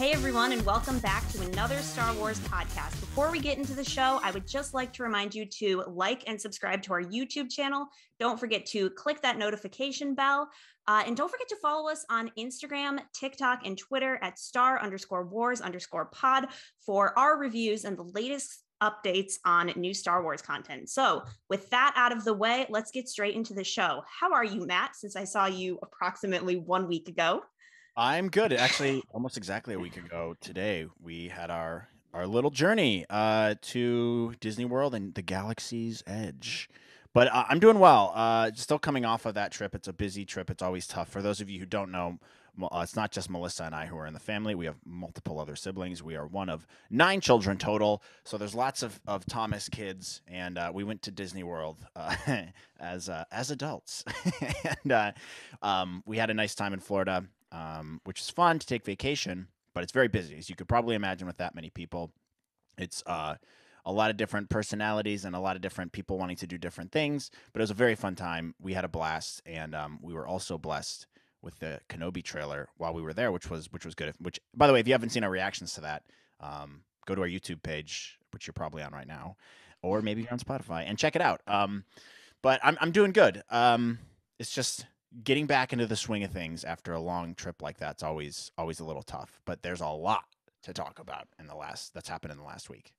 Hey everyone, and welcome back to another Star Wars podcast. Before we get into the show, I would just like to remind you to like and subscribe to our YouTube channel. Don't forget to click that notification bell. And don't forget to follow us on Instagram, TikTok, and Twitter at star_wars_pod for our reviews and the latest updates on new Star Wars content. So with that out of the way, let's get straight into the show. How are you, Matt, since I saw you approximately 1 week ago? I'm good. Actually, almost exactly a week ago today, we had our little journey to Disney World and the Galaxy's Edge. But I'm doing well. Still coming off of that trip. It's a busy trip. It's always tough. For those of you who don't know, it's not just Melissa and I who are in the family. We have multiple other siblings. We are one of 9 children total. So there's lots of Thomas kids, and we went to Disney World as adults, and we had a nice time in Florida. Which is fun to take vacation, but it's very busy, as you could probably imagine with that many people. It's a lot of different personalities and a lot of different people wanting to do different things, but it was a very fun time. We had a blast, and we were also blessed with the Kenobi trailer while we were there, which was good. Which, by the way, if you haven't seen our reactions to that, go to our YouTube page, which you're probably on right now, or maybe you're on Spotify, and check it out. But I'm doing good. It's just getting back into the swing of things after a long trip like that's always a little tough. But there's a lot to talk about that's happened in the last week.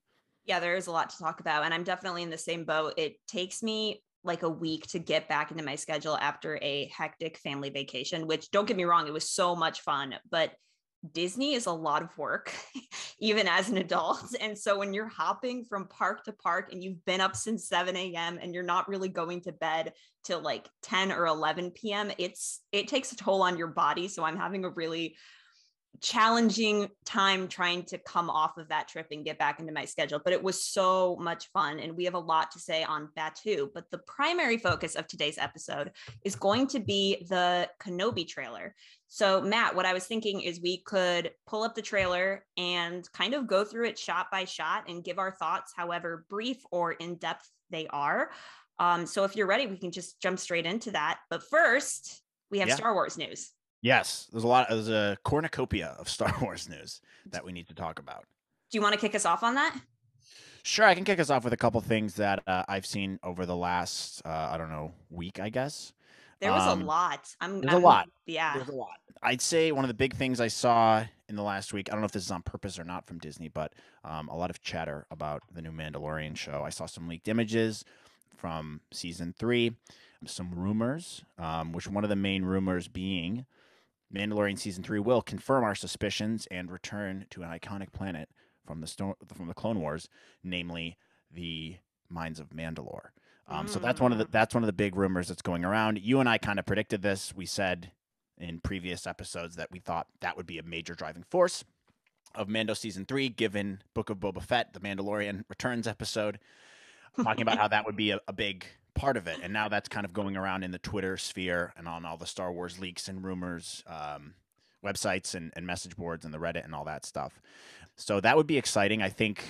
Yeah, there is a lot to talk about, and I'm definitely in the same boat. It takes me like a week to get back into my schedule after a hectic family vacation, which, don't get me wrong, it was so much fun, but Disney is a lot of work, even as an adult. And so when you're hopping from park to park and you've been up since 7 a.m. and you're not really going to bed till like 10 or 11 p.m., it takes a toll on your body. So I'm having a really challenging time trying to come off of that trip and get back into my schedule, but it was so much fun, and we have a lot to say on that too. But the primary focus of today's episode is going to be the Kenobi trailer. So Matt, what I was thinking is we could pull up the trailer and kind of go through it shot by shot and give our thoughts, however brief or in-depth they are. So if you're ready, we can just jump straight into that. But first, we have Star Wars news. Yes, there's a cornucopia of Star Wars news that we need to talk about. Do you want to kick us off on that? Sure, I can kick us off with a couple things that I've seen over the last, week, I guess. There was a lot. There's a lot. Yeah. There's a lot. I'd say one of the big things I saw in the last week, I don't know if this is on purpose or not from Disney, but a lot of chatter about the new Mandalorian show. I saw some leaked images from season 3, some rumors, which one of the main rumors being Mandalorian season 3 will confirm our suspicions and return to an iconic planet from the Clone Wars, namely the Mines of Mandalore. So that's one of the big rumors that's going around. You and I kind of predicted this. We said in previous episodes that we thought that would be a major driving force of Mando season 3, given Book of Boba Fett, the Mandalorian Returns episode, talking about how that would be a big part of it. And now that's kind of going around in the Twitter sphere and on all the Star Wars leaks and rumors, websites and message boards and the Reddit and all that stuff. So that would be exciting. I think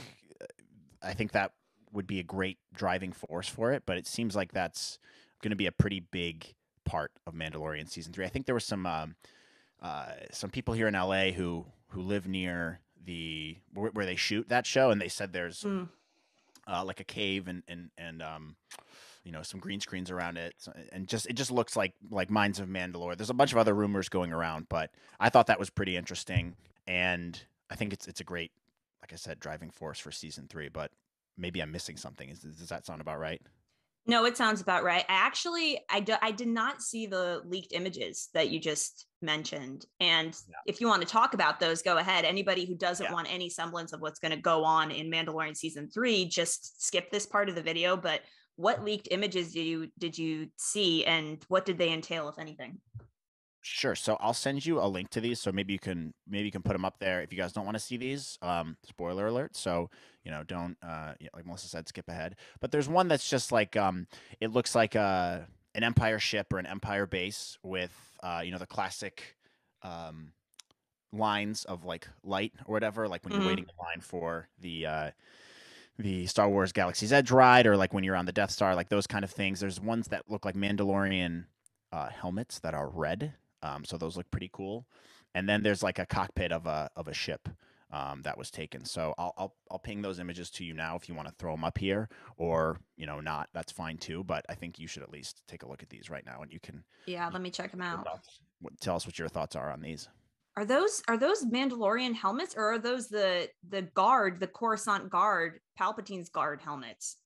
that would be a great driving force for it, but it seems like that's going to be a pretty big part of Mandalorian season 3. I think there were some people here in LA who live near where they shoot that show, and they said there's like a cave and some green screens around it, and it just looks like Mines of Mandalore. There's a bunch of other rumors going around, but I thought that was pretty interesting, and I think it's a great, like I said, driving force for season 3. But maybe I'm missing something. Does that sound about right? No, it sounds about right. I did not see the leaked images that you just mentioned. And if you want to talk about those, go ahead. Anybody who doesn't want any semblance of what's going to go on in Mandalorian season 3, just skip this part of the video. But what leaked images did you see, and what did they entail, if anything? Sure. So I'll send you a link to these. So maybe you can put them up there if you guys don't want to see these. Spoiler alert. So don't like Melissa said, skip ahead. But there's one that's just like it looks like an Empire ship or an Empire base with the classic lines of like light or whatever, like when you're waiting in line for the Star Wars Galaxy's Edge ride, or like when you're on the Death Star, like those kind of things. There's ones that look like Mandalorian helmets that are red. So those look pretty cool. and then there's like a cockpit of a ship that was taken. So I'll ping those images to you now if you want to throw them up here, or not. That's fine too. But I think you should at least take a look at these right now, and Yeah, you let me check them your out. thoughts. Tell us what your thoughts are on these. Are those Mandalorian helmets, or are those the Coruscant guard, Palpatine's guard helmets?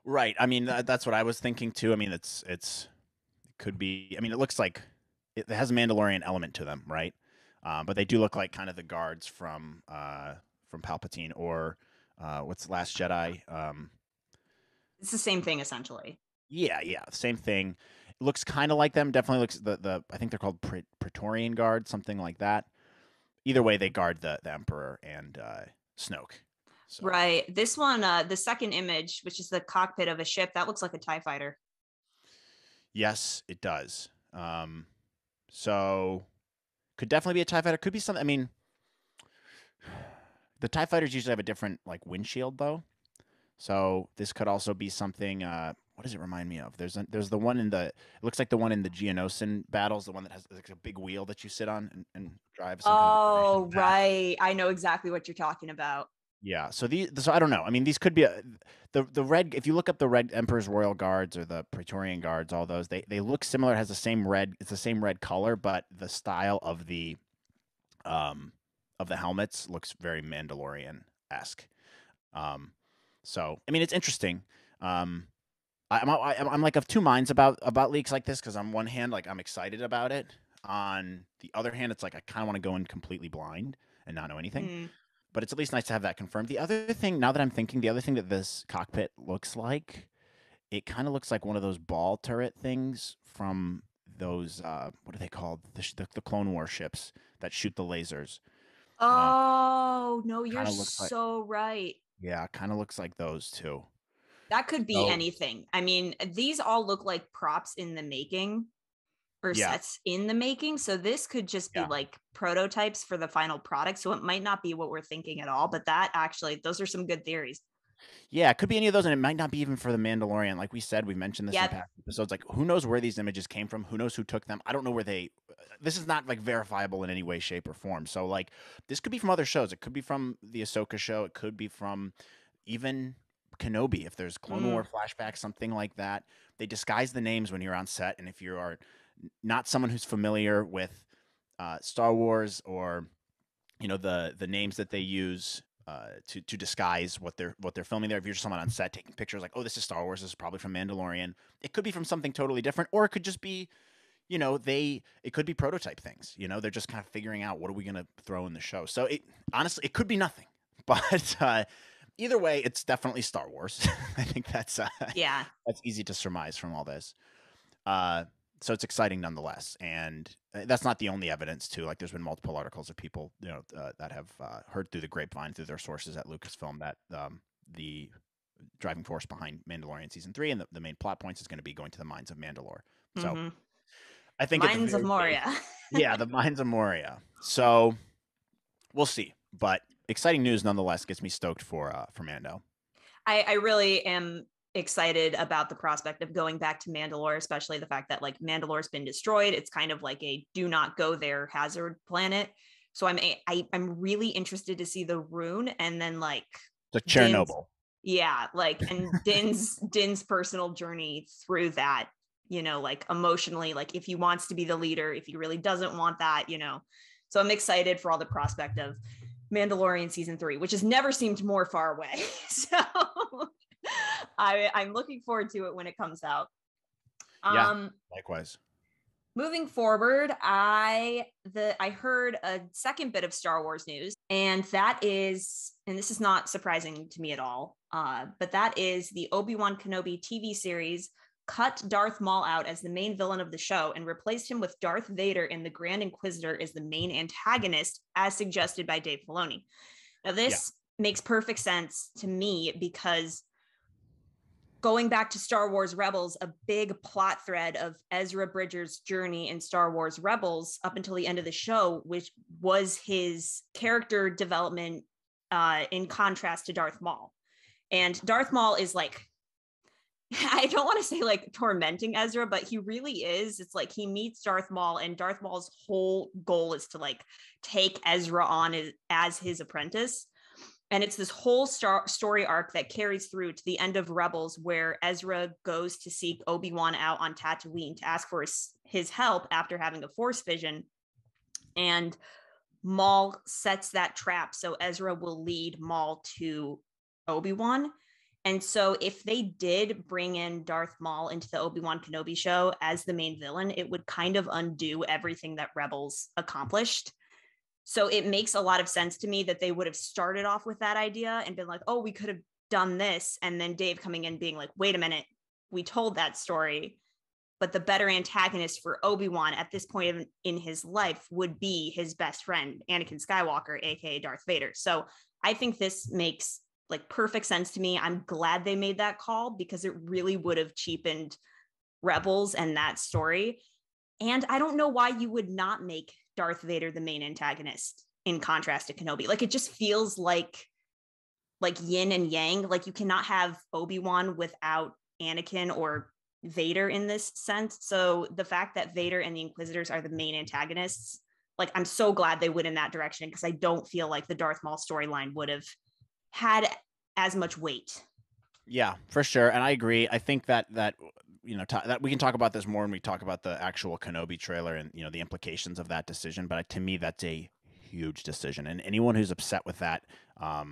Right. I mean, that's what I was thinking too. I mean, it could be. I mean, it looks like it has a Mandalorian element to them, right? But they do look like kind of the guards from Palpatine, or what's Last Jedi? It's the same thing essentially. Yeah, same thing. It looks kind of like them. Definitely looks the I think they're called Praetorian Guard, something like that. Either way, they guard the Emperor and Snoke. So Right. This one, the second image, which is the cockpit of a ship, that looks like a TIE fighter. yes, it does. So could definitely be a TIE fighter. Could be something. I mean, the TIE fighters usually have a different like windshield though. So this could also be something. What does it remind me of? There's the one in the. It looks like the one in the Geonosian battles, the one that has like a big wheel that you sit on and drive some kind of information Oh, path. right. I know exactly what you're talking about. Yeah. So I don't know. I mean, these could be the red. If you look up the red Emperor's Royal Guards or the Praetorian Guards, all those they look similar. It has the same red. It's the same red color, but the style um of the helmets looks very Mandalorian esque. Um, so I mean, it's interesting. Um, I'm like of two minds about leaks like this, because on one hand, like I'm excited about it. On the other hand, it's like I kind of want to go in completely blind and not know anything. Mm. But it's at least nice to have that confirmed. The other thing, now that I'm thinking, the other thing that this cockpit looks like, it kind of looks like one of those ball turret things from those what are they called? The Clone War ships that shoot the lasers. Um, Oh, no, you're kind of looks like so right. yeah, kind of looks like those too. That could be So anything. I mean, these all look like props in the making or yeah, sets in the making. So this could just be yeah. like prototypes for the final product. So it might not be what we're thinking at all, but that actually, those are some good theories. Yeah, it could be any of those, and it might not be even for the Mandalorian. Like we said, we mentioned this in Yep. past episodes. Like, who knows where these images came from? Who knows who took them? I don't know where they. This is not like verifiable in any way, shape, or form. So, like, this could be from other shows. It could be from the Ahsoka show. It could be from even Kenobi, if there's Clone War Mm. flashbacks, something like that. They disguise the names when you're on set, and if you are not someone who's familiar with Star Wars, or the names that they use to disguise what they're filming there. If you're just someone on set taking pictures, like, oh, this is Star Wars, this is probably from Mandalorian. It could be from something totally different, or it could just be, it could be prototype things. They're just kind of figuring out what are we gonna throw in the show. So honestly, it could be nothing, but either way, it's definitely Star Wars. I think Yeah. that's easy to surmise from all this. Uh, so it's exciting nonetheless, and that's not the only evidence too. Like, there's been multiple articles of people that have heard through the grapevine, through their sources at Lucasfilm, that the driving force behind Mandalorian season 3 and the main plot points is going to be going to the mines of Mandalore. So Mm-hmm. I think at the Mines of very base, Moria. yeah, the mines of Moria. So we'll see, but exciting news nonetheless. Gets me stoked for Mando. I really am excited about the prospect of going back to Mandalore, especially the fact that like Mandalore's been destroyed. It's kind of like a do not go there hazard planet. So I'm really interested to see the rune, and then like So Din's, Chernobyl. yeah, like, and Din's personal journey through that, like emotionally, like if he wants to be the leader, if he really doesn't want that. So I'm excited for all the prospect of Mandalorian season 3, which has never seemed more far away. So I'm looking forward to it when it comes out. Yeah, Um, likewise. Moving forward, I heard a second bit of Star Wars news, and that is, and this is not surprising to me at all, but that is the Obi-Wan Kenobi TV series cut Darth Maul out as the main villain of the show and replaced him with Darth Vader and the Grand Inquisitor as the main antagonist, as suggested by Dave Filoni. Now, Yeah. this makes perfect sense to me because going back to Star Wars Rebels, a big plot thread of Ezra Bridger's journey in Star Wars Rebels up until the end of the show, which was his character development in contrast to Darth Maul. And Darth Maul is like I don't want to say like tormenting Ezra, but he really is. It's like he meets Darth Maul, and Darth Maul's whole goal is to like take Ezra on as his apprentice. And it's this whole story arc that carries through to the end of Rebels, where Ezra goes to seek Obi-Wan out on Tatooine to ask for his help after having a Force vision. And Maul sets that trap so Ezra will lead Maul to Obi-Wan. And so if they did bring in Darth Maul into the Obi-Wan Kenobi show as the main villain, it would kind of undo everything that Rebels accomplished. So it makes a lot of sense to me that they would have started off with that idea and been like, oh, we could have done this. And then Dave coming in being like, wait a minute, we told that story. But the better antagonist for Obi-Wan at this point in his life would be his best friend, Anakin Skywalker, aka Darth Vader. So I think this makes like perfect sense to me. I'm glad they made that call because it really would have cheapened Rebels and that story. And I don't know why you would not make Darth Vader the main antagonist in contrast to Kenobi. Like it just feels like yin and yang. Like you cannot have Obi-Wan without Anakin or Vader in this sense. So the fact that Vader and the Inquisitors are the main antagonists, like I'm so glad they went in that direction because I don't feel like the Darth Maul storyline would have had as much weight. Yeah, for sure. And I agree. I think that you know, that we can talk about this more when we talk about the actual Kenobi trailer and, you know, the implications of that decision. But to me, that's a huge decision. And anyone who's upset with that, I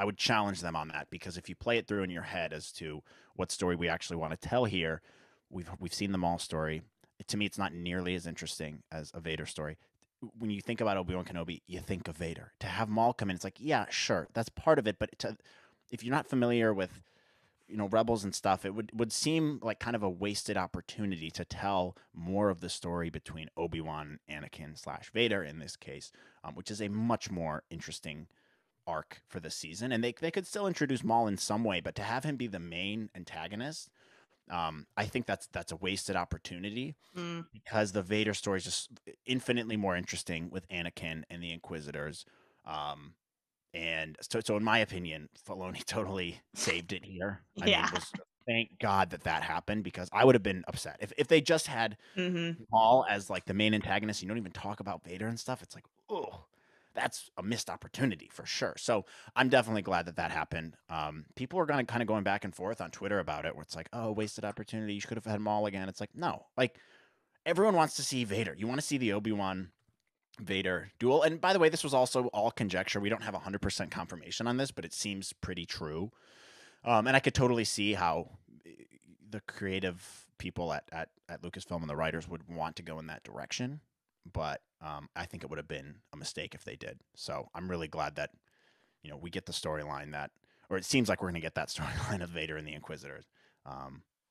would challenge them on that, because if you play it through in your head as to what story we actually want to tell here, we've seen the Maul story. To me, it's not nearly as interesting as a Vader story. When you think about Obi-Wan Kenobi, you think of Vader. To have Maul come in, it's like, yeah, sure, that's part of it. But if you're not familiar with, you know, Rebels and stuff, it would seem like kind of a wasted opportunity to tell more of the story between Obi-Wan, Anakin / Vader in this case, which is a much more interesting arc for the season. And they could still introduce Maul in some way, but to have him be the main antagonist, I think that's a wasted opportunity because the Vader story is just infinitely more interesting with Anakin and the Inquisitors. And so in my opinion, Filoni totally saved it here. Yeah. I mean, thank God that happened, because I would have been upset if they just had Maul as like the main antagonist. You don't even talk about Vader and stuff. It's like, oh, that's a missed opportunity for sure. So I'm definitely glad that happened. People are going back and forth on Twitter about it, where it's like, oh, wasted opportunity. You should have had Maul again. It's like, no, like everyone wants to see Vader. You want to see the Obi-Wan Vader duel. And by the way, this was also all conjecture. We don't have 100% confirmation on this, but it seems pretty true. And I could totally see how the creative people at Lucasfilm and the writers would want to go in that direction. But I think it would have been a mistake if they did. So I'm really glad that, you know, we get the storyline or it seems like we're going to get that storyline of Vader and the Inquisitors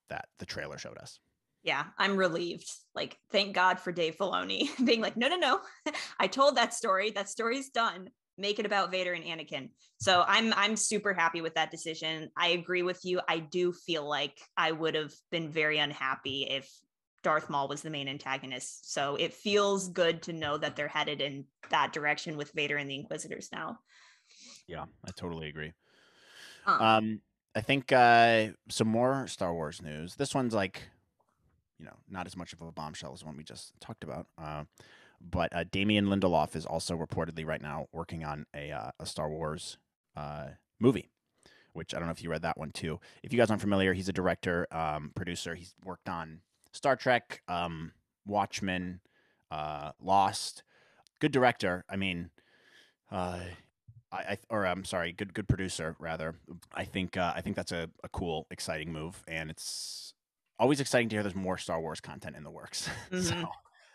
that the trailer showed us. Yeah, I'm relieved. Like, thank God for Dave Filoni being like, no, I told that story. That story's done. Make it about Vader and Anakin. So I'm super happy with that decision. I agree with you. I do feel like I would have been very unhappy if Darth Maul was the main antagonist. So it feels good to know that they're headed in that direction with Vader and the Inquisitors now. Yeah, I totally agree. I think some more Star Wars news. This one's like, you know, not as much of a bombshell as one we just talked about. But Damien Lindelof is also reportedly right now working on a Star Wars movie, which I don't know if you read that one too. If you guys aren't familiar, he's a director, producer. He's worked on Star Trek, Watchmen, Lost. Good director. I mean, I'm sorry, good producer rather. I think that's a cool, exciting move, and it's always exciting to hear there's more Star Wars content in the works. So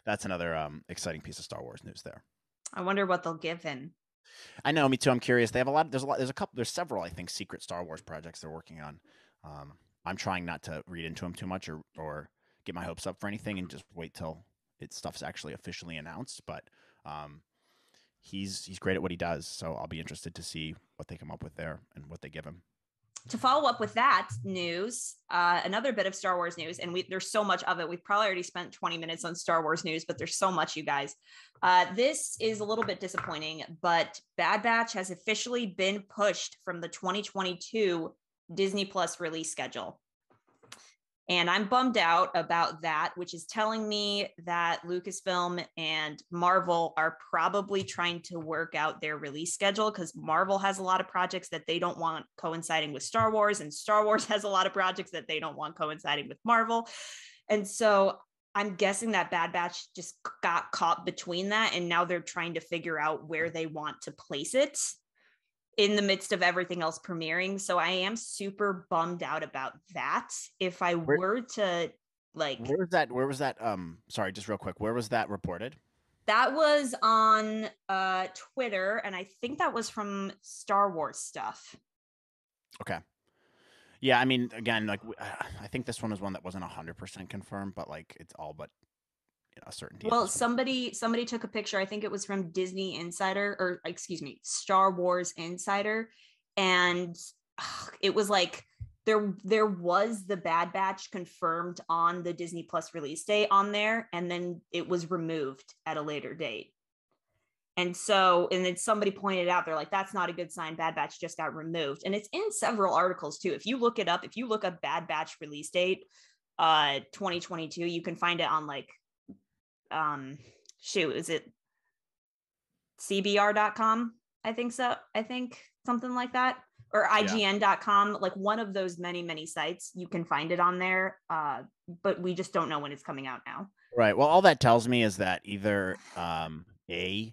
that's another exciting piece of Star Wars news there. I wonder what they'll give him. I know, me too. I'm curious. They have a lot. There's several, I think, secret Star Wars projects they're working on. I'm trying not to read into them too much or get my hopes up for anything, and just wait till stuff's actually officially announced. But he's great at what he does, so I'll be interested to see what they come up with there and what they give him. To follow up with that news, another bit of Star Wars news, and there's so much of it. We've probably already spent 20 minutes on Star Wars news, but there's so much, you guys. This is a little bit disappointing, but Bad Batch has officially been pushed from the 2022 Disney Plus release schedule. And I'm bummed out about that, which is telling me that Lucasfilm and Marvel are probably trying to work out their release schedule, because Marvel has a lot of projects that they don't want coinciding with Star Wars, and Star Wars has a lot of projects that they don't want coinciding with Marvel. And so I'm guessing that Bad Batch just got caught between that, and now they're trying to figure out where they want to place it in the midst of everything else premiering. So I am super bummed out about that. If I were to where was that sorry, just real quick, where was that reported? That was on Twitter, and I think that was from Star Wars stuff. Okay. Yeah, I mean, again, like I think this one was one that wasn't 100% confirmed, but like it's all but a certainty. Well, somebody took a picture. I think it was from Disney Insider, or excuse me, Star Wars Insider, and it was like there was the Bad Batch confirmed on the Disney Plus release date on there, and then it was removed at a later date. And then somebody pointed out, they're like, that's not a good sign. Bad Batch just got removed. And it's in several articles too. If you look up Bad Batch release date 2022, you can find it on like is it cbr.com? I think so. I think something like that, or ign.com, like one of those many sites. You can find it on there, but we just don't know when it's coming out now. Right. Well, all that tells me is that either it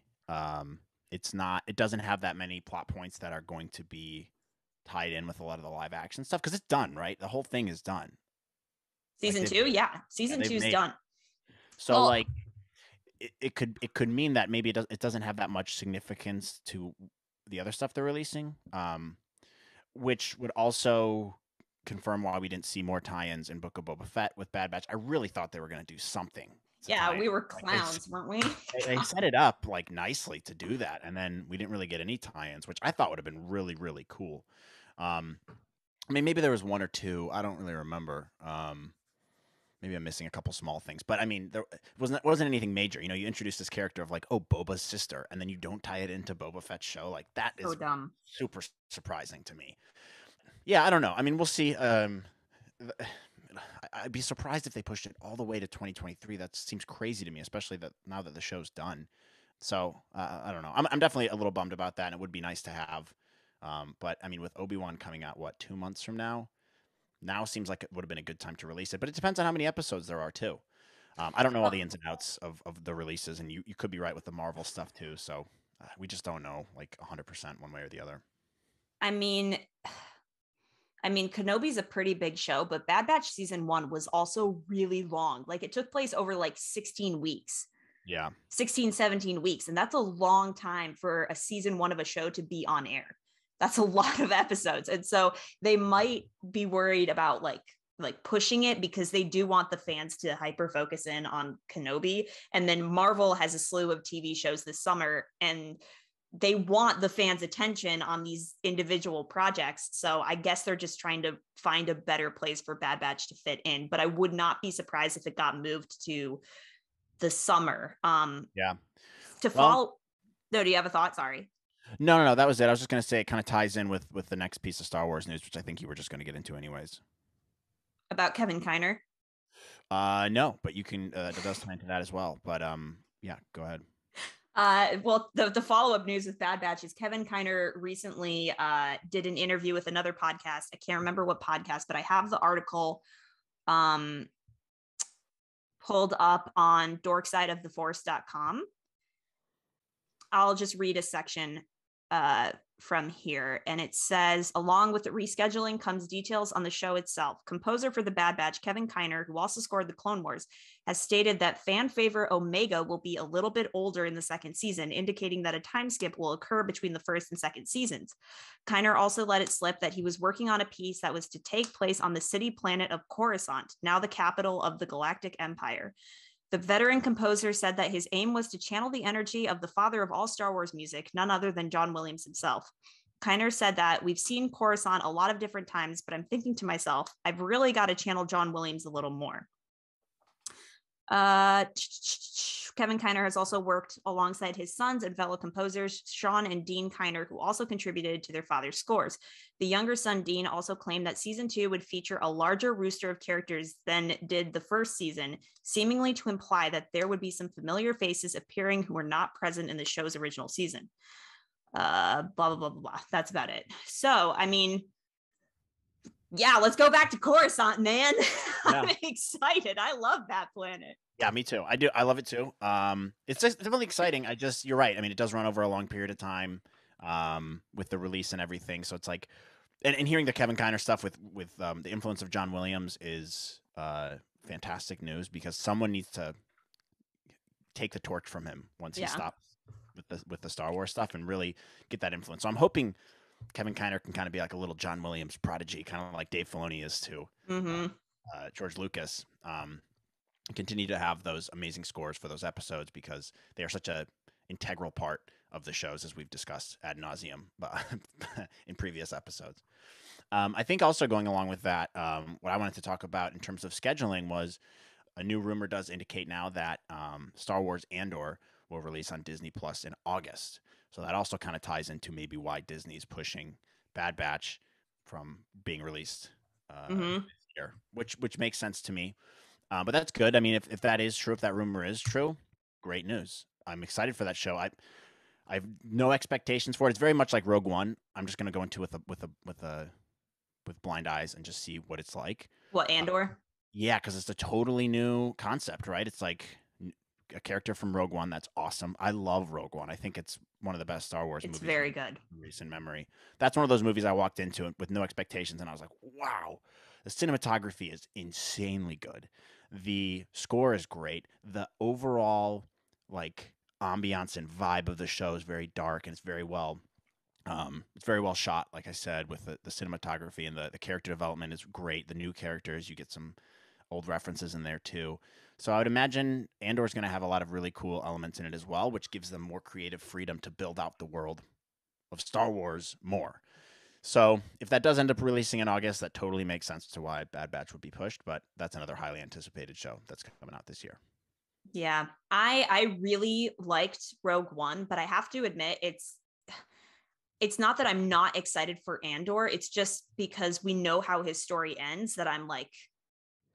doesn't have that many plot points that are going to be tied in with a lot of the live action stuff, because it's done, right? The whole thing is done. Season 2, season 2 is done. So it could mean that maybe it doesn't have that much significance to the other stuff they're releasing, which would also confirm why we didn't see more tie-ins in Book of Boba Fett with Bad Batch. I really thought they were going to do something. Yeah, we were clowns, weren't we? They set it up like nicely to do that, and then we didn't really get any tie-ins, which I thought would have been really, really cool. I mean, maybe there was one or two. I don't really remember. Maybe I'm missing a couple small things, but I mean, there wasn't anything major. You know, you introduce this character of like, oh, Boba's sister, and then you don't tie it into Boba Fett's show. Like that is so dumb. Super surprising to me. Yeah, I don't know. I mean, we'll see. I'd be surprised if they pushed it all the way to 2023. That seems crazy to me, especially that now that the show's done. So I don't know. I'm definitely a little bummed about that, and it would be nice to have. But I mean, with Obi-Wan coming out, 2 months from now? Now seems like it would have been a good time to release it, but it depends on how many episodes there are too. I don't know all the ins and outs of the releases, and you could be right with the Marvel stuff too. So we just don't know like 100% one way or the other. I mean, Kenobi's a pretty big show, but Bad Batch season 1 was also really long. Like it took place over like 16 weeks. Yeah. 16, 17 weeks. And that's a long time for a season 1 of a show to be on air. That's a lot of episodes. And so they might be worried about like pushing it, because they do want the fans to hyper focus in on Kenobi. And then Marvel has a slew of TV shows this summer, and they want the fans' attention on these individual projects. So I guess they're just trying to find a better place for Bad Batch to fit in. But I would not be surprised if it got moved to the summer. Yeah. No, do you have a thought? Sorry. No, that was it. I was just going to say it kind of ties in with the next piece of Star Wars news, which I think you were just going to get into anyways. About Kevin Kiner? No, but you can, it does tie into that as well. But yeah, go ahead. Well, the follow-up news with Bad Batch is Kevin Kiner recently did an interview with another podcast. I can't remember what podcast, but I have the article pulled up on dorksideoftheforce.com. I'll just read a section from here, and it says, along with the rescheduling comes details on the show itself. Composer for the Bad Batch, Kevin Kiner, who also scored the Clone Wars, has stated that fan favorite Omega will be a little bit older in the second season, indicating that a time skip will occur between the first and second seasons. Kiner also let it slip that he was working on a piece that was to take place on the city planet of Coruscant, now the capital of the Galactic Empire. The veteran composer said that his aim was to channel the energy of the father of all Star Wars music, none other than John Williams himself. Kiner said that we've seen Coruscant a lot of different times, but I'm thinking to myself, I've really got to channel John Williams a little more. Kevin Kiner has also worked alongside his sons and fellow composers, Sean and Dean Kiner, who also contributed to their father's scores. The younger son, Dean, also claimed that season 2 would feature a larger roster of characters than did the first season, seemingly to imply that there would be some familiar faces appearing who were not present in the show's original season. Blah, blah, blah, blah, blah. That's about it. So, I mean, yeah, let's go back to Coruscant, man. Yeah. I'm excited. I love that planet. Yeah, me too. I do. I love it too. It's just definitely exciting. You're right. I mean, it does run over a long period of time, with the release and everything. So it's like, and hearing the Kevin Kiner stuff with the influence of John Williams is fantastic news, because someone needs to take the torch from him once he stops with the Star Wars stuff and really get that influence. So I'm hoping Kevin Kiner can kind of be like a little John Williams prodigy, kind of like Dave Filoni is to George Lucas. Continue to have those amazing scores for those episodes, because they are such a integral part of the shows, as we've discussed ad nauseum in previous episodes. I think also going along with that, what I wanted to talk about in terms of scheduling was a new rumor does indicate now that Star Wars Andor will release on Disney Plus in August. So that also kind of ties into maybe why Disney's pushing Bad Batch from being released this year, which makes sense to me. But that's good. I mean, if that is true, if that rumor is true, great news. I'm excited for that show. I have no expectations for it. It's very much like Rogue One. I'm just going to go into it with blind eyes and just see what it's like. What, Andor? Yeah, because it's a totally new concept, right? It's like a character from Rogue One. That's awesome. I love Rogue One. I think it's one of the best Star Wars movies. It's very good. In recent memory. That's one of those movies I walked into it with no expectations, and I was like, wow, the cinematography is insanely good. The score is great. The overall like ambiance and vibe of the show is very dark, and it's very well shot, like I said, with the cinematography, and the character development is great. The new characters, you get some old references in there too. So I would imagine Andor is going to have a lot of really cool elements in it as well, which gives them more creative freedom to build out the world of Star Wars more. So if that does end up releasing in August, that totally makes sense to why Bad Batch would be pushed, but that's another highly anticipated show that's coming out this year. Yeah, I really liked Rogue One, but I have to admit it's not that I'm not excited for Andor. It's just because we know how his story ends that I'm like,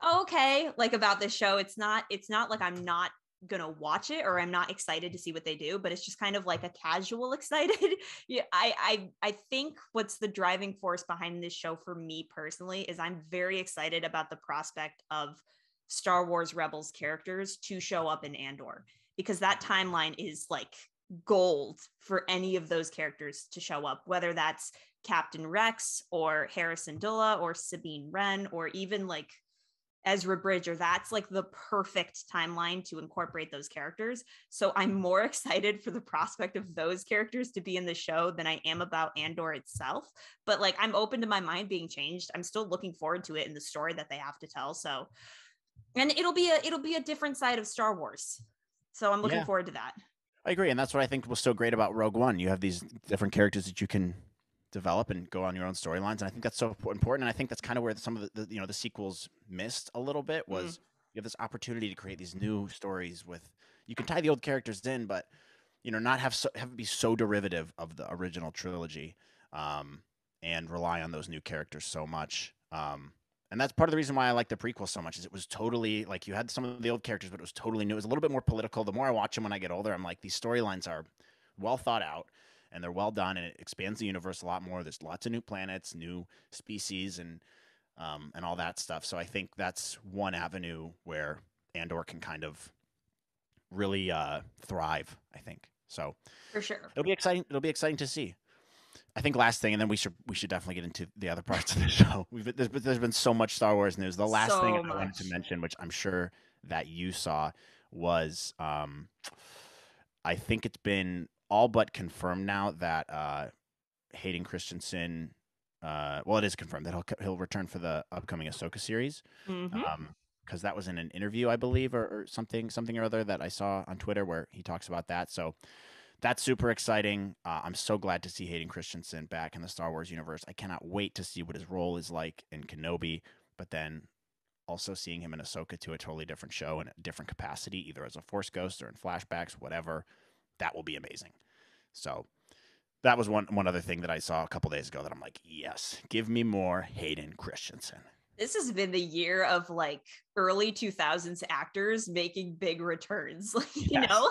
oh, okay, like about this show. It's not like I'm not gonna watch it or I'm not excited to see what they do, but it's just kind of like a casual excited. Yeah, I think what's the driving force behind this show for me personally is I'm very excited about the prospect of Star Wars Rebels characters to show up in Andor, because that timeline is like gold for any of those characters to show up, whether that's Captain Rex or Harrison Dulla or Sabine Wren or even like Ezra Bridger. That's like the perfect timeline to incorporate those characters. So I'm more excited for the prospect of those characters to be in the show than I am about Andor itself. But like, I'm open to my mind being changed. I'm still looking forward to it in the story that they have to tell. So, and it'll be a different side of Star Wars. So I'm looking forward to that. I agree, and that's what I think was so great about Rogue One. You have these different characters that you can develop and go on your own storylines, and I think that's so important. And I think that's kind of where some of the sequels missed a little bit, was you have this opportunity to create these new stories with, you can tie the old characters in, but not have it be so derivative of the original trilogy, and rely on those new characters so much. And that's part of the reason why I like the prequel so much, is it was totally like, you had some of the old characters, but it was totally new. It was a little bit more political. The more I watch them when I get older, I'm like, these storylines are well thought out and they're well done, and it expands the universe a lot more. There's lots of new planets, new species, and all that stuff. So I think that's one avenue where Andor can kind of really thrive, I think. So For sure. It'll be exciting. It'll be exciting to see. I think last thing, and then we should definitely get into the other parts of the show. There's been so much Star Wars news. The last thing I wanted to mention, which I'm sure that you saw, was I think it's been all but confirmed now that Hayden Christensen, well, it is confirmed that he'll return for the upcoming Ahsoka series, because that was in an interview, I believe, or something or other that I saw on Twitter where he talks about that. So that's super exciting. I'm so glad to see Hayden Christensen back in the Star Wars universe. I cannot wait to see what his role is like in Kenobi. But then also seeing him in Ahsoka to a totally different show in a different capacity, either as a Force ghost or in flashbacks, whatever, that will be amazing. So that was one other thing that I saw a couple days ago that I'm like, yes, give me more Hayden Christensen. This has been the year of like early 2000s actors making big returns. Like, you Yes. know,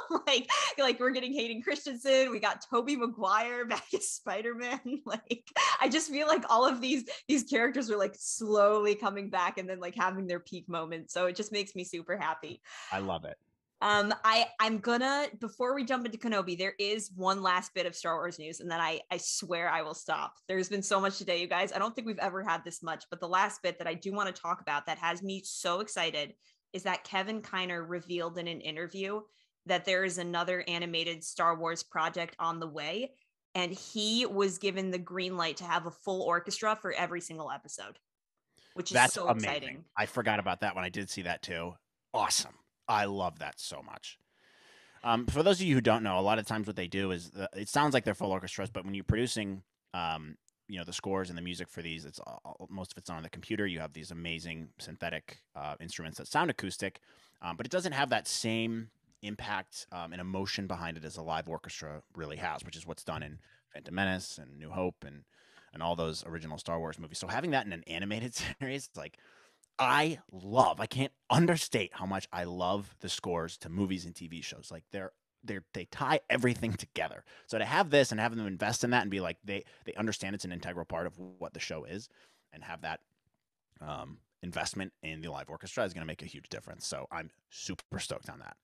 like we're getting Hayden Christensen, we got Tobey Maguire back as Spider-Man. Like, I just feel like all of these characters are like slowly coming back and then like having their peak moment. So it just makes me super happy. I love it. I'm gonna, before we jump into Kenobi, there is one last bit of Star Wars news, and then I swear I will stop. There's been so much today, you guys. I don't think we've ever had this much, but the last bit that I do want to talk about that has me so excited is that Kevin Kiner revealed in an interview that there is another animated Star Wars project on the way, and he was given the green light to have a full orchestra for every single episode, which is That's so amazing. exciting. I forgot about that when I did see that too. Awesome. I love that so much. For those of you who don't know, a lot of times what they do is it sounds like they're full orchestras, but when you're producing, the scores and the music for these, it's most of it's on the computer. You have these amazing synthetic instruments that sound acoustic, but it doesn't have that same impact and emotion behind it as a live orchestra really has, which is what's done in Phantom Menace and New Hope and all those original Star Wars movies. So having that in an animated series, like I can't understate how much I love the scores to movies and TV shows. Like they tie everything together. So to have this and have them invest in that and be like they understand it's an integral part of what the show is, and have that investment in the live orchestra is going to make a huge difference. So I'm super stoked on that.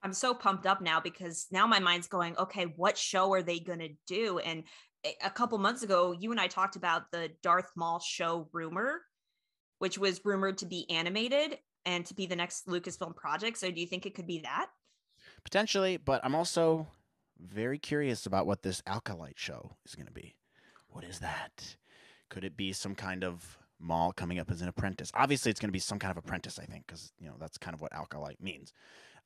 I'm so pumped up now because now my mind's going, okay, what show are they going to do? And a couple months ago, you and I talked about the Darth Maul show rumor, which was rumored to be animated and to be the next Lucasfilm project. So do you think it could be that? Potentially, but I'm also very curious about what this Alkalite show is going to be. What is that? Could it be some kind of Maul coming up as an apprentice? Obviously, it's going to be some kind of apprentice, I think, because that's kind of what Alkalite means.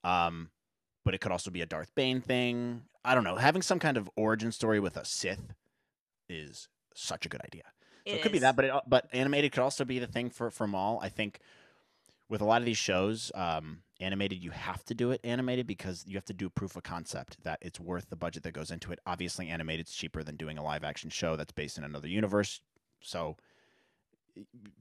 But it could also be a Darth Bane thing. I don't know. Having some kind of origin story with a Sith is such a good idea. So it could be that, but animated could also be the thing for Maul. I think with a lot of these shows, animated, you have to do it animated because you have to do proof of concept that it's worth the budget that goes into it. Obviously, animated's cheaper than doing a live action show that's based in another universe. So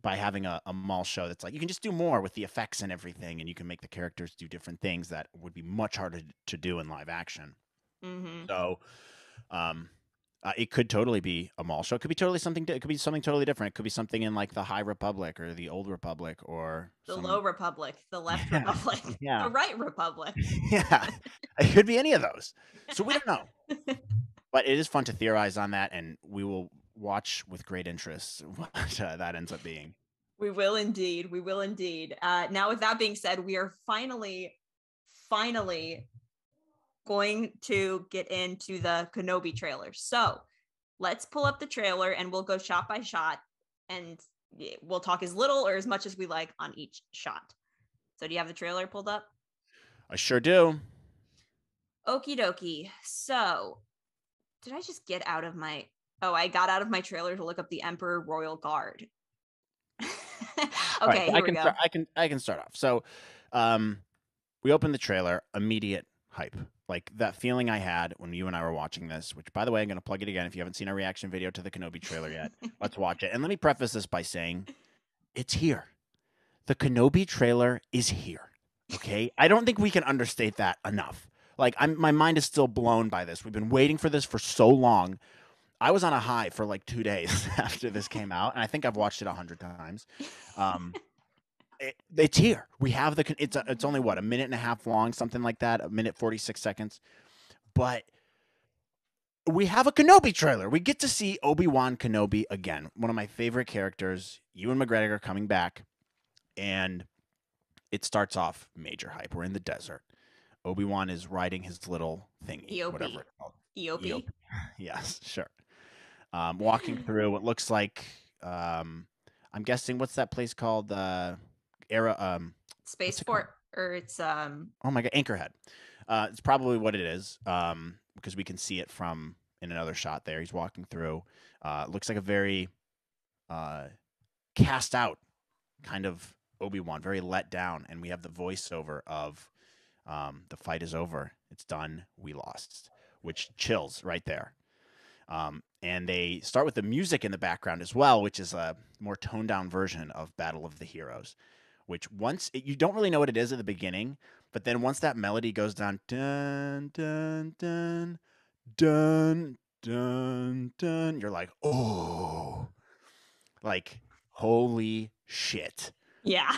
by having a Maul show that's like, you can just do more with the effects and everything, and you can make the characters do different things that would be much harder to do in live action. Mm-hmm. So it could totally be a Maul show. It could be totally something. It could be something totally different. It could be something in like the High Republic or the Old Republic or the Low Republic, the Left Republic, yeah, the Right Republic. yeah. It could be any of those. So we don't know. But it is fun to theorize on that, and we will watch with great interest what that ends up being. We will indeed. We will indeed. Now, with that being said, we are finally going to get into the Kenobi trailer. So let's pull up the trailer and we'll go shot by shot, and we'll talk as little or as much as we like on each shot. So do you have the trailer pulled up? I sure do. Okie dokie. So did I just get out of my... Oh, I got out of my trailer to look up the Emperor Royal Guard. Okay, right, here we go. I can start off. So we opened the trailer, immediate hype. Like that feeling I had when you and I were watching this, which by the way, I'm going to plug it again. If you haven't seen our reaction video to the Kenobi trailer yet, let's watch it. And let me preface this by saying it's here. The Kenobi trailer is here. Okay. I don't think we can understate that enough. Like my mind is still blown by this. We've been waiting for this for so long. I was on a high for like 2 days after this came out, and I think I've watched it 100 times. It's here. We have it's only what, a minute and a half long, something like that, a minute 46 seconds. But we have a Kenobi trailer. We get to see Obi-Wan Kenobi again, one of my favorite characters. Ewan McGregor coming back, and it starts off major hype. We're in the desert. Obi-Wan is riding his little thingy, EOP. whatever it's called. EOP. Yes, sure. Walking through what looks like, I'm guessing, what's that place called? Spaceport, or it's oh my god, Anchorhead. It's probably what it is, because we can see it from in another shot there. He's walking through. Looks like a very cast out kind of Obi-Wan, very let down, and we have the voiceover of the fight is over. It's done. We lost, which chills right there. And they start with the music in the background as well, which is a more toned down version of Battle of the Heroes, which you don't really know what it is at the beginning, but then once that melody goes down, dun, dun, dun, dun, dun, dun, you're like, oh, like, holy shit. Yeah.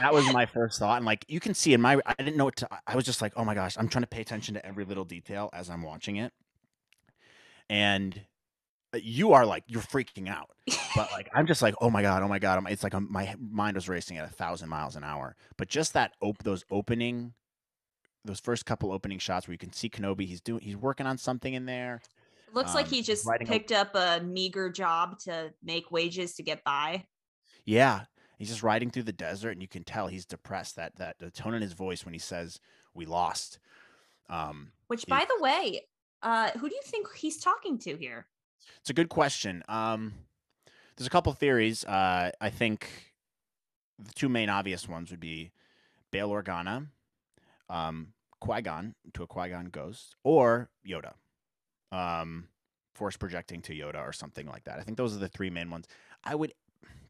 That was my first thought. And like, you can see I didn't know what I was just like, oh my gosh, I'm trying to pay attention to every little detail as I'm watching it. And you're freaking out. But like, I'm just like, oh my God, oh my God. It's like my mind was racing at 1,000 miles an hour. But just those first couple opening shots where you can see Kenobi, he's working on something in there. Looks like he just picked up a meager job to make wages to get by. Yeah. He's just riding through the desert, and you can tell he's depressed. That the tone in his voice when he says we lost. Which, by the way, who do you think he's talking to here? It's a good question. There's a couple theories. I think the two main obvious ones would be Bail Organa, Qui-Gon to a Qui-Gon ghost, or Yoda. Force projecting to Yoda or something like that. I think those are the three main ones. I would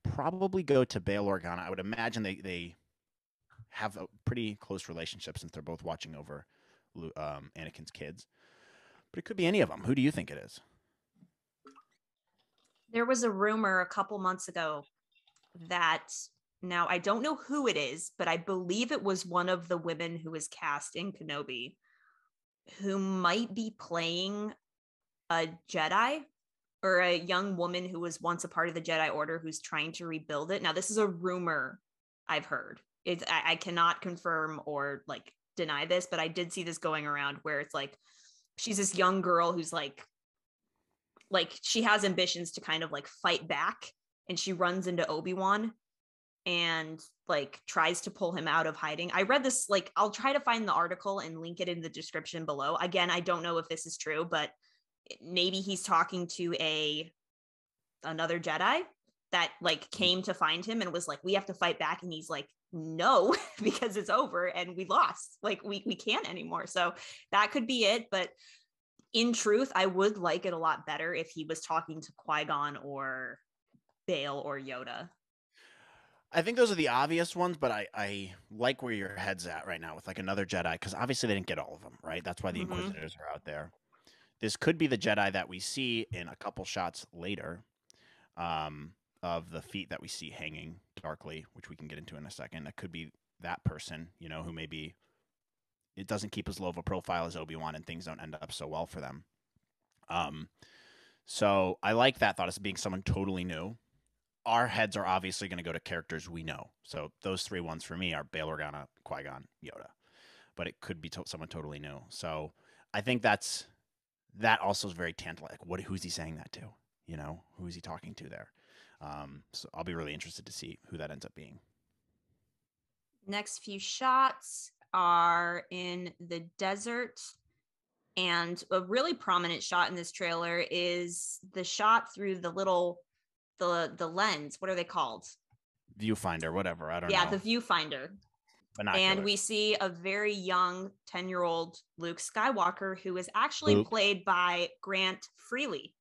probably go to Bail Organa. I would imagine they have a pretty close relationship since they're both watching over Anakin's kids. But it could be any of them. Who do you think it is? There was a rumor a couple months ago that, now I don't know who it is, but I believe it was one of the women who was cast in Kenobi who might be playing a Jedi or a young woman who was once a part of the Jedi Order who's trying to rebuild it. Now, this is a rumor I've heard. I cannot confirm or like deny this, but I did see this going around where it's like she's this young girl who's like she has ambitions to kind of like fight back, and she runs into Obi-Wan and like tries to pull him out of hiding. I read this, like, I'll try to find the article and link it in the description below. Again, I don't know if this is true, but maybe he's talking to another Jedi that like came to find him and was like, we have to fight back. And he's like, no, because it's over and we lost. Like we can't anymore. So that could be it. But in truth, I would like it a lot better if he was talking to Qui-Gon or Bail or Yoda. I think those are the obvious ones, but I like where your head's at right now with like another Jedi, because obviously they didn't get all of them, right? That's why the Inquisitors are out there. This could be the Jedi that we see in a couple shots later, of the feet that we see hanging darkly, which we can get into in a second. That could be that person, who maybe it doesn't keep as low of a profile as Obi-Wan and things don't end up so well for them. So I like that thought as being someone totally new. Our heads are obviously going to go to characters we know. So those three ones for me are Bail Organa, Qui-Gon, Yoda. But it could be someone totally new. So I think that also is very tantalizing. Like, who's he saying that to? Who is he talking to there? So I'll be really interested to see who that ends up being. Next few shots are in the desert. And a really prominent shot in this trailer is the shot through the little the lens. What are they called? Viewfinder, whatever. I don't know. Yeah, the viewfinder. Binoculars. And we see a very young 10-year-old Luke Skywalker who is actually played by Grant Freely.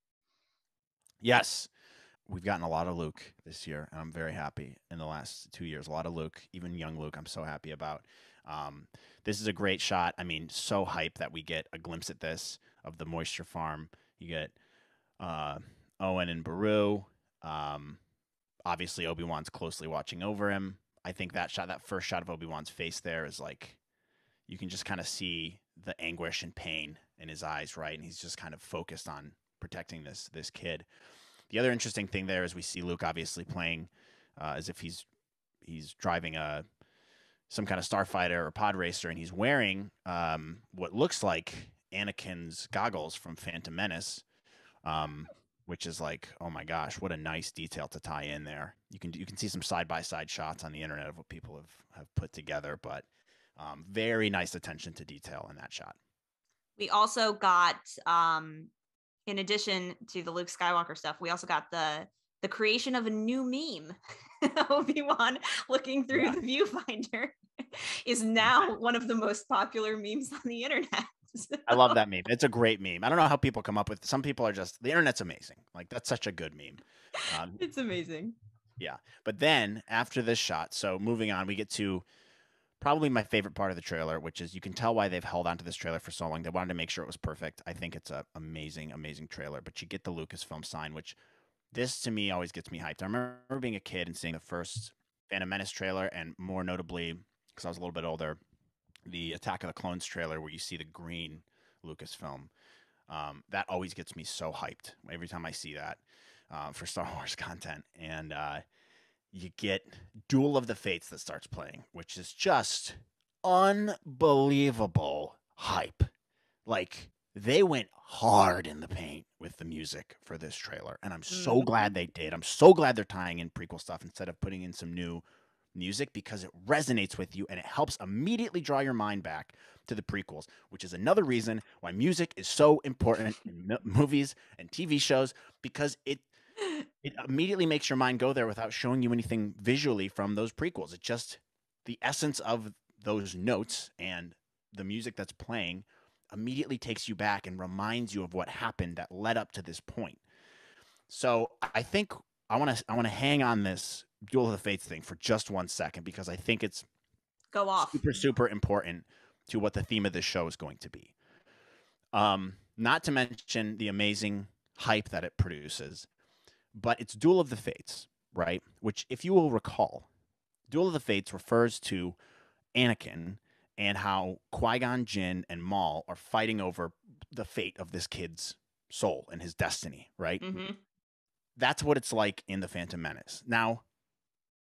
Yes. We've gotten a lot of Luke this year, and I'm very happy. In the last 2 years, a lot of Luke, even young Luke, I'm so happy about. This is a great shot. I mean, so hype that we get a glimpse at this of the moisture farm. You get Owen and Beru. Obviously, Obi-Wan's closely watching over him. I think that first shot of Obi-Wan's face there is like, you can just kind of see the anguish and pain in his eyes, right? And he's just kind of focused on protecting this kid. The other interesting thing there is we see Luke obviously playing as if he's driving some kind of starfighter or pod racer, and he's wearing what looks like Anakin's goggles from Phantom Menace, which is like, oh my gosh, what a nice detail to tie in there. You can see some side-by-side shots on the internet of what people have put together, but very nice attention to detail in that shot. We also got, in addition to the Luke Skywalker stuff, we also got the the creation of a new meme. Obi-Wan looking through the viewfinder is now one of the most popular memes on the internet. So. I love that meme. It's a great meme. I don't know how people come up with. Some people are just, the internet's amazing. Like, that's such a good meme. It's amazing. Yeah. But then after this shot, so moving on, we get to probably my favorite part of the trailer, which is you can tell why they've held onto this trailer for so long. They wanted to make sure it was perfect. I think it's an amazing, amazing trailer. But you get the Lucasfilm sign, which this to me always gets me hyped. I remember being a kid and seeing the first Phantom Menace trailer, and more notably, because I was a little bit older, the Attack of the Clones trailer where you see the green Lucasfilm. That always gets me so hyped every time I see that for Star Wars content. And you get Duel of the Fates that starts playing, which is just unbelievable hype. Like, they went hard in the paint with the music for this trailer, and I'm so glad they did. I'm so glad they're tying in prequel stuff instead of putting in some new music, because it resonates with you and it helps immediately draw your mind back to the prequels, which is another reason why music is so important in movies and TV shows, because it immediately makes your mind go there without showing you anything visually from those prequels. It's just the essence of those notes and the music that's playing immediately takes you back and reminds you of what happened that led up to this point. So I think I want to hang on this Duel of the Fates thing for just 1 second, because I think it's go off super important to what the theme of this show is going to be. Not to mention the amazing hype that it produces, but it's Duel of the Fates, right? Which, if you will recall, Duel of the Fates refers to Anakin and how Qui-Gon Jinn and Maul are fighting over the fate of this kid's soul and his destiny, right? Mm-hmm. That's what it's like in The Phantom Menace. Now,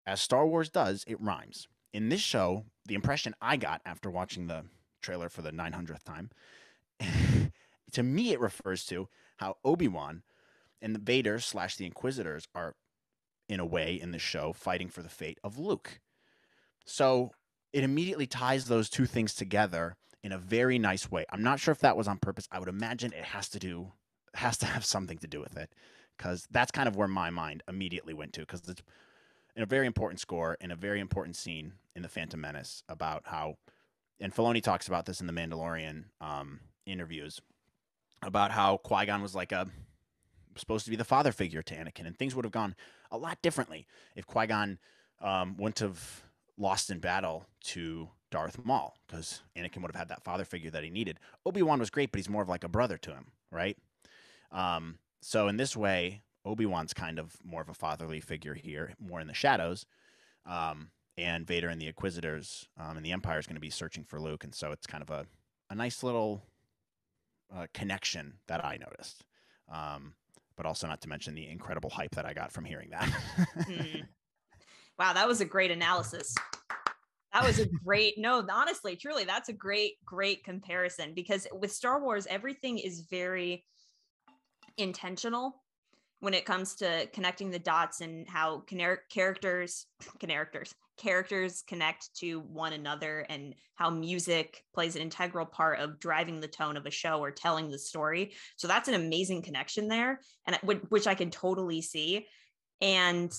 as Star Wars does, it rhymes. In this show, the impression I got after watching the trailer for the 900th time, to me it refers to how Obi-Wan and the Vader / the Inquisitors are, in a way, in the show, fighting for the fate of Luke. So it immediately ties those two things together in a very nice way. I'm not sure if that was on purpose. I would imagine it has to have something to do with it, because that's kind of where my mind immediately went to, because it's in a very important score, in a very important scene in The Phantom Menace, about how, and Filoni talks about this in the Mandalorian interviews, about how Qui-Gon was like supposed to be the father figure to Anakin, and things would have gone a lot differently if Qui-Gon wouldn't have lost in battle to Darth Maul, because Anakin would have had that father figure that he needed. Obi-Wan was great, but he's more of like a brother to him, right? So in this way, Obi-Wan's kind of more of a fatherly figure here, more in the shadows, and Vader and the Inquisitors and the Empire is going to be searching for Luke, and so it's kind of a nice little connection that I noticed. But also, not to mention the incredible hype that I got from hearing that. Wow, that was a great analysis. That was a great, no, honestly, truly, that's a great comparison, because with Star Wars, everything is very intentional when it comes to connecting the dots and how characters connect to one another, and how music plays an integral part of driving the tone of a show or telling the story. So that's an amazing connection there, and which I can totally see. And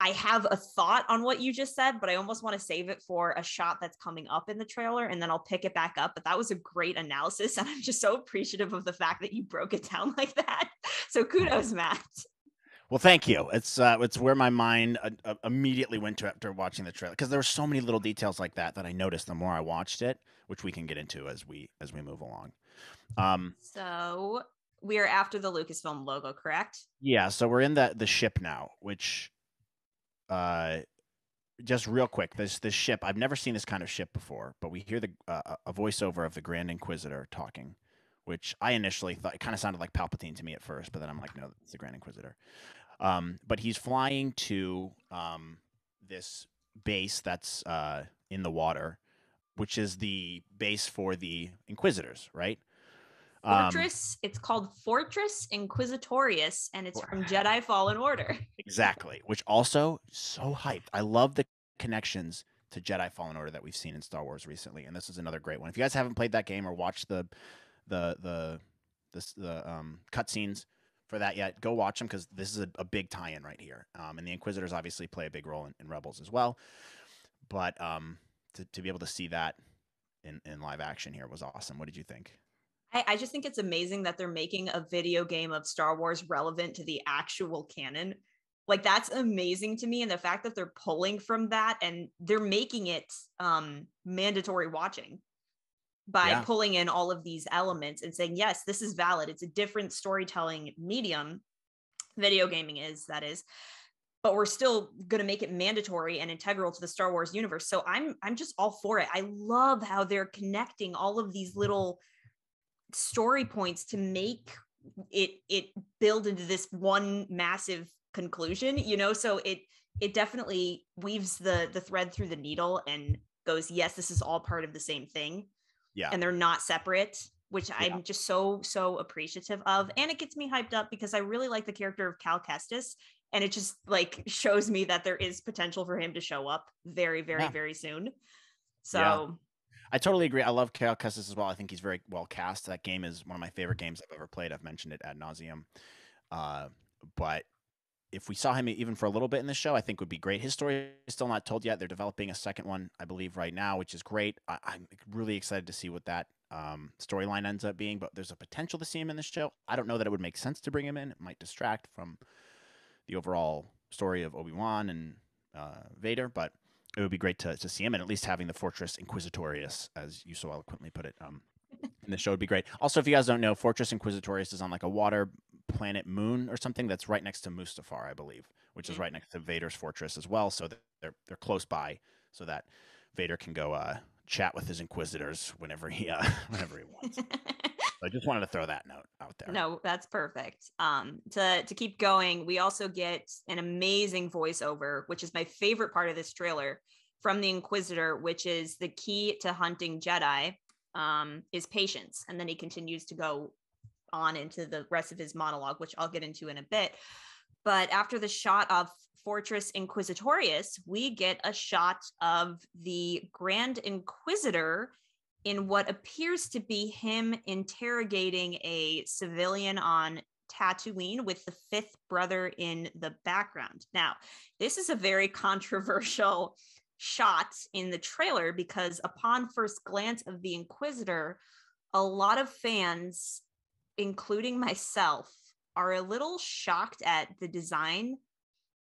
I have a thought on what you just said, but I almost want to save it for a shot that's coming up in the trailer, and then I'll pick it back up. But that was a great analysis, and I'm just so appreciative of the fact that you broke it down like that. So kudos, Matt. Well, thank you. It's where my mind immediately went to after watching the trailer, because there were so many little details like that I noticed the more I watched it, which we can get into as we move along. So we are after the Lucasfilm logo, correct? Yeah. So we're in the ship now, which, just real quick, this ship, I've never seen this kind of ship before, but we hear a voiceover of the Grand Inquisitor talking, which I initially thought it kind of sounded like Palpatine to me at first, but then I'm like, no, it's the Grand Inquisitor. But he's flying to this base that's in the water, which is the base for the Inquisitors, right? Fortress. It's called Fortress Inquisitorius, and it's from Jedi Fallen Order. Exactly, which also so hyped. I love the connections to Jedi Fallen Order that we've seen in Star Wars recently, and this is another great one. If you guys haven't played that game or watched the cutscenes for that yet, go watch them because this is a big tie-in right here. And the Inquisitors obviously play a big role in Rebels as well. But to be able to see that in live action here was awesome. What did you think? I just think it's amazing that they're making a video game of Star Wars relevant to the actual canon. Like, that's amazing to me. And the fact that they're pulling from that and they're making it mandatory watching by pulling in all of these elements and saying, yes, this is valid. It's a different storytelling medium. Video gaming is, that is, but we're still going to make it mandatory and integral to the Star Wars universe. So I'm just all for it. I love how they're connecting all of these little story points to make it build into this one massive conclusion, so it definitely weaves the thread through the needle and goes, yes, this is all part of the same thing. And they're not separate, which I'm just so appreciative of. And it gets me hyped up because I really like the character of Cal Kestis, and it just like shows me that there is potential for him to show up very, very, very soon. So I totally agree. I love Cal Kestis as well. I think he's very well cast. That game is one of my favorite games I've ever played. I've mentioned it ad nauseum. But if we saw him even for a little bit in the show, I think would be great. His story is still not told yet. They're developing a second one, I believe, right now, which is great. I'm really excited to see what that storyline ends up being, but there's a potential to see him in this show. I don't know that it would make sense to bring him in. It might distract from the overall story of Obi-Wan and Vader, but it would be great to see him, and at least having the Fortress Inquisitorius, as you so eloquently put it, in the show would be great. Also, if you guys don't know, Fortress Inquisitorius is on like a water planet moon or something that's right next to Mustafar, I believe, which is right next to Vader's fortress as well. So they're close by, so that Vader can go chat with his Inquisitors whenever he wants. So I just wanted to throw that note out there. No, that's perfect. To keep going, we also get an amazing voiceover, which is my favorite part of this trailer, from the Inquisitor, which is the key to hunting Jedi is patience. And then he continues to go on into the rest of his monologue, which I'll get into in a bit. But after the shot of Fortress Inquisitorius, we get a shot of the Grand Inquisitor in what appears to be him interrogating a civilian on Tatooine with the fifth brother in the background. Now, this is a very controversial shot in the trailer because upon first glance of the Inquisitor, a lot of fans, including myself, are a little shocked at the design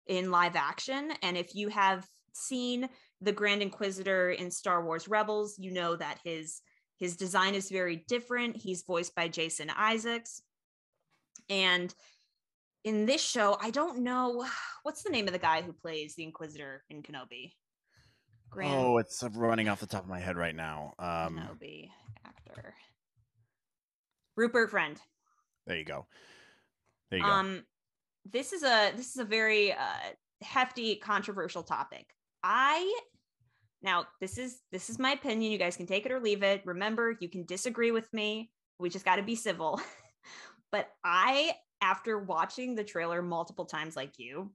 in live action. And if you have seen the Grand Inquisitor in Star Wars Rebels, you know that his design is very different. He's voiced by Jason Isaacs. And in this show, I don't know, what's the name of the guy who plays the Inquisitor in Kenobi? It's running off the top of my head right now. Kenobi actor. Rupert Friend. There you go. This is a very hefty, controversial topic. Now this is my opinion. You guys can take it or leave it. Remember, you can disagree with me. We just got to be civil. But after watching the trailer multiple times, like you,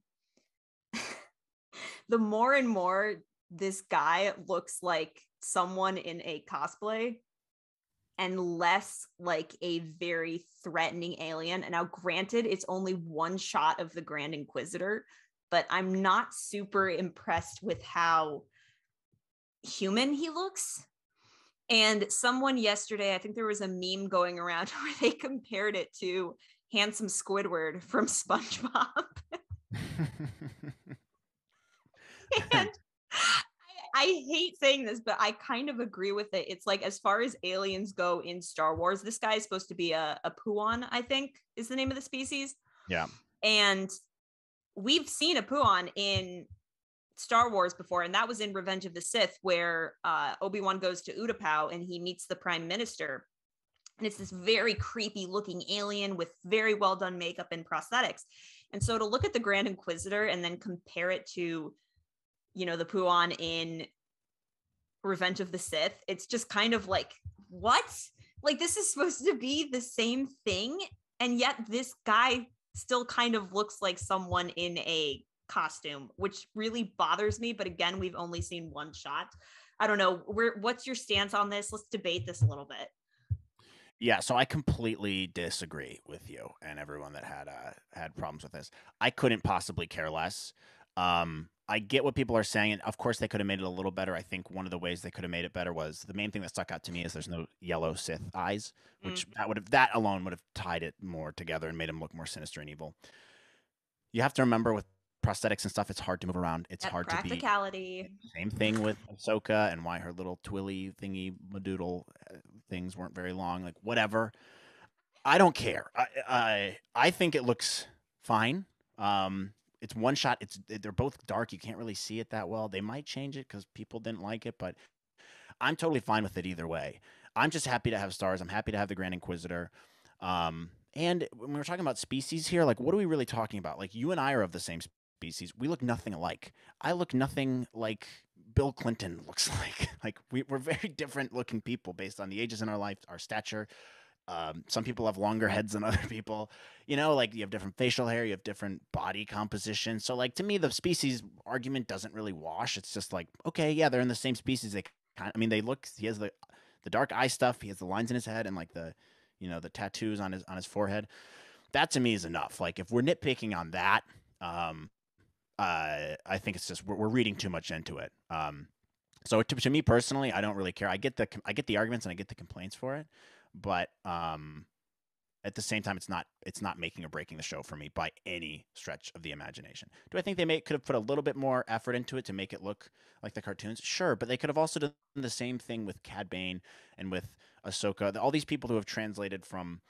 the more and more this guy looks like someone in a cosplay and less like a very threatening alien. And now, granted, it's only one shot of the Grand Inquisitor, but I'm not super impressed with how human he looks. And someone yesterday, I think there was a meme going around where they compared it to handsome Squidward from SpongeBob. And I hate saying this, but I kind of agree with it. It's like, as far as aliens go in Star Wars, this guy is supposed to be a Puan, I think is the name of the species. Yeah. And we've seen a Puan in Star Wars before, and that was in Revenge of the Sith, where Obi-Wan goes to Utapau and he meets the Prime Minister. And it's this very creepy looking alien with very well done makeup and prosthetics. And so to look at the Grand Inquisitor and then compare it to, the Puan in Revenge of the Sith, it's just kind of like, what? Like, this is supposed to be the same thing, and yet this guy still kind of looks like someone in a costume, which really bothers me. But again, we've only seen one shot. I don't know. What's your stance on this? Let's debate this a little bit. Yeah, so I completely disagree with you and everyone that had problems with this. I couldn't possibly care less. I get what people are saying, and of course they could have made it a little better. I think one of the ways they could have made it better was the main thing that stuck out to me is there's no yellow Sith eyes, which that alone would have tied it more together and made him look more sinister and evil. You have to remember with prosthetics and stuff, it's hard to move around. It's That hard to be. practicality. Same thing with Ahsoka and why her little twilly thingy madoodle things weren't very long. Like whatever, I don't care. I think it looks fine. It's one shot. They're both dark. You can't really see it that well. They might change it because people didn't like it, but I'm totally fine with it either way. I'm just happy to have stars. I'm happy to have the Grand Inquisitor. And when we're talking about species here, like what are we really talking about? Like you and I are of the same species. We look nothing alike. I look nothing like Bill Clinton looks like. Like we're very different looking people based on the ages in our life, our stature. Some people have longer heads than other people. You know, like you have different facial hair, you have different body composition. So, like to me, the species argument doesn't really wash. It's just like, okay, yeah, they're in the same species. I mean, they look. He has the dark eye stuff. He has the lines in his head and like the tattoos on his forehead. That to me is enough. Like if we're nitpicking on that, I think it's just we're reading too much into it. So to me personally, I don't really care. I get the arguments and I get the complaints for it, but at the same time, it's not making or breaking the show for me by any stretch of the imagination. Do I think they could have put a little bit more effort into it to make it look like the cartoons? Sure, but they could have also done the same thing with Cad Bane and with Ahsoka. All these people who have translated from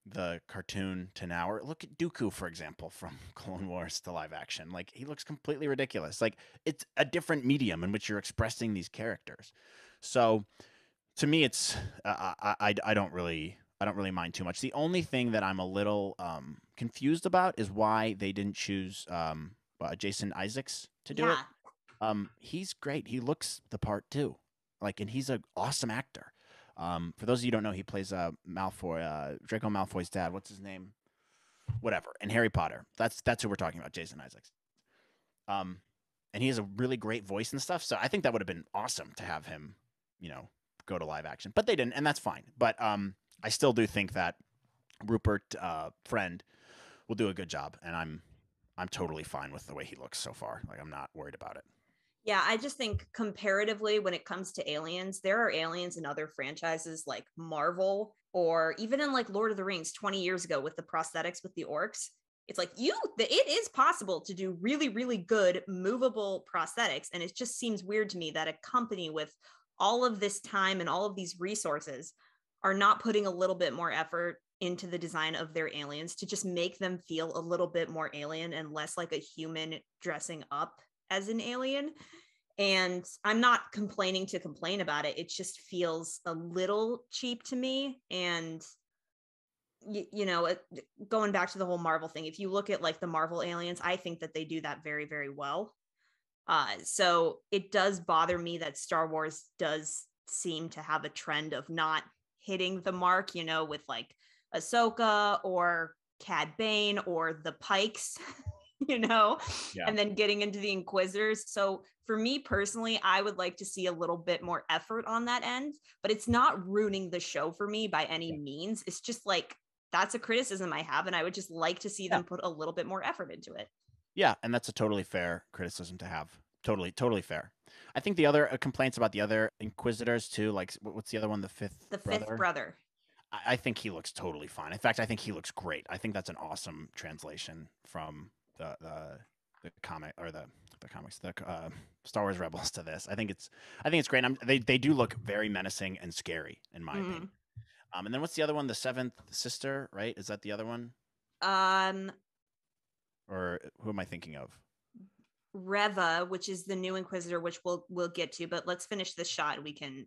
the cartoon to now, or look at Dooku, for example, from Clone Wars to live action. Like he looks completely ridiculous. Like it's a different medium in which you're expressing these characters. So to me, it's I don't really mind too much. The only thing that I'm a little confused about is why they didn't choose Jason Isaacs to do it. He's great. He looks the part too. Like, and he's an awesome actor. For those of you who don't know, he plays Malfoy, Draco Malfoy's dad. What's his name? Whatever. And Harry Potter. That's who we're talking about, Jason Isaacs. And he has a really great voice and stuff. So I think that would have been awesome to have him, go to live action. But they didn't, and that's fine. But I still do think that Rupert Friend will do a good job, and I'm totally fine with the way he looks so far. Like I'm not worried about it. Yeah, I just think comparatively, when it comes to aliens, there are aliens in other franchises like Marvel or even in like Lord of the Rings 20 years ago with the prosthetics with the orcs. It's like it is possible to do really, really good movable prosthetics. And it just seems weird to me that a company with all of this time and all of these resources are not putting a little bit more effort into the design of their aliens to just make them feel a little bit more alien and less like a human dressing up as an alien. And I'm not complaining to complain about it. It just feels a little cheap to me. And going back to the whole Marvel thing, if you look at like the Marvel aliens, I think that they do that very, very well. So it does bother me that Star Wars does seem to have a trend of not hitting the mark, with like Ahsoka or Cad Bane or the Pikes, Yeah. and then getting into the Inquisitors. So for me personally, I would like to see a little bit more effort on that end, but it's not ruining the show for me by any means. It's just like, that's a criticism I have, and I would just like to see them put a little bit more effort into it. Yeah, and that's a totally fair criticism to have. Totally fair. I think the other complaints about the other Inquisitors too, like what's the other one? The fifth brother. I think he looks totally fine. In fact, I think he looks great. I think that's an awesome translation from the comic or the comics, the Star Wars Rebels to this. I think it's great. They do look very menacing and scary in my opinion. And then what's the other one? The seventh sister, right? Is that the other one? Or who am I thinking of? Reva, which is the new Inquisitor, which we'll get to, but let's finish this shot. We can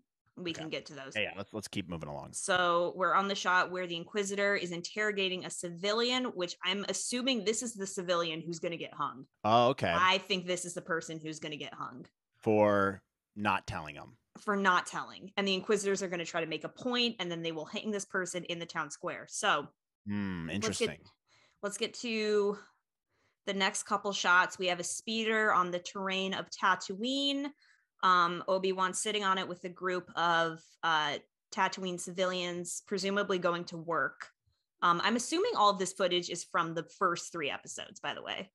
get to those. Yeah, let's keep moving along. So we're on the shot where the Inquisitor is interrogating a civilian, which I'm assuming this is the civilian who's going to get hung. Oh, okay. I think this is the person who's going to get hung. For not telling them. For not telling. And the Inquisitors are going to try to make a point, and then they will hang this person in the town square. So interesting. Let's get to the next couple shots. We have a speeder on the terrain of Tatooine. Obi-Wan sitting on it with a group of Tatooine civilians, presumably going to work. I'm assuming all of this footage is from the first 3 episodes, by the way.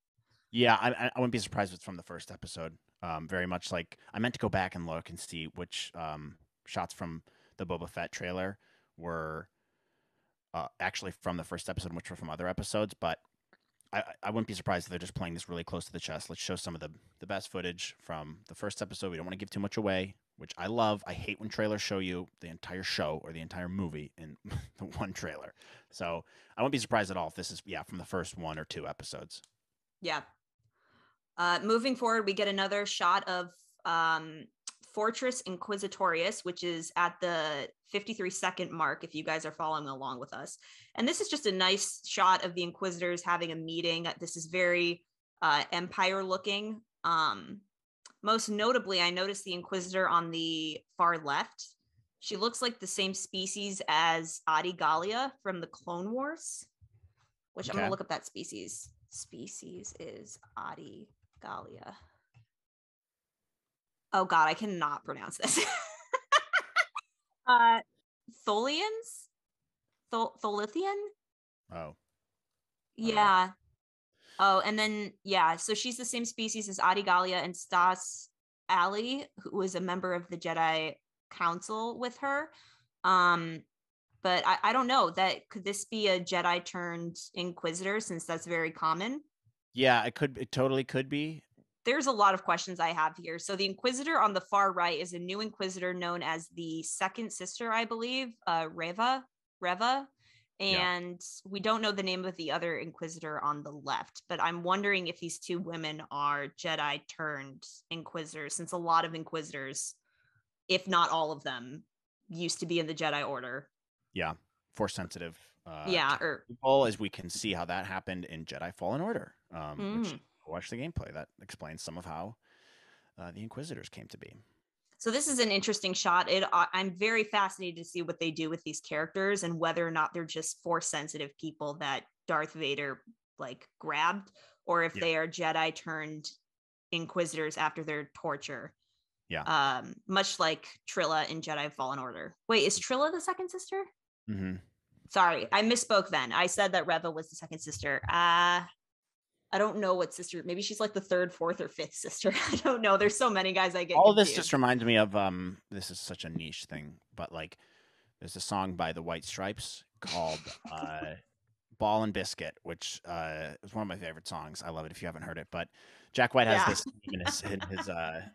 Yeah, I wouldn't be surprised if it's from the first episode. Very much like I meant to go back and look and see which shots from the Boba Fett trailer were actually from the first episode and which were from other episodes. But I wouldn't be surprised if they're just playing this really close to the chest. Let's show some of the best footage from the first episode. We don't want to give too much away, which I love. I hate when trailers show you the entire show or the entire movie in the one trailer. So I wouldn't be surprised at all if this is, from the first 1 or 2 episodes. Yeah. Moving forward, we get another shot of Fortress Inquisitorius, which is at the 53-second mark, if you guys are following along with us. And this is just a nice shot of the Inquisitors having a meeting. This is very Empire looking. Most notably, I noticed the Inquisitor on the far left. She looks like the same species as Adi Gallia from the Clone Wars, which I'm going to look up that species. Species is Adi Gallia. Oh God, I cannot pronounce this. Tholians? Tholian? Oh. Yeah. Oh, and then, so she's the same species as Adi Gallia and Stas Ali, who was a member of the Jedi Council with her. But I don't know, that could this be a Jedi turned Inquisitor, since that's very common? Yeah, it totally could be. There's a lot of questions I have here. So the Inquisitor on the far right is a new Inquisitor known as the Second Sister, I believe, Reva. And we don't know the name of the other Inquisitor on the left, but I'm wondering if these 2 women are Jedi turned Inquisitors, since a lot of Inquisitors, if not all of them, used to be in the Jedi Order. Yeah, Force sensitive. Or as we can see how that happened in Jedi Fallen Order, which watch the gameplay that explains some of how the Inquisitors came to be. So this is an interesting shot. I'm very fascinated to see what they do with these characters and whether or not they're just Force sensitive people that Darth Vader like grabbed, or if they are Jedi turned Inquisitors after their torture. Yeah. Much like Trilla in Jedi Fallen Order. Wait, is Trilla the second sister? Mm-hmm. Sorry, I misspoke then. I said that Reva was the second sister. I don't know what sister. Maybe she's like the 3rd, 4th, or 5th sister. I don't know. There's so many guys I get all confused. This just reminds me of this is such a niche thing, but like there's a song by the White Stripes called Ball and Biscuit, which is one of my favorite songs. I love it if you haven't heard it. But Jack White has this in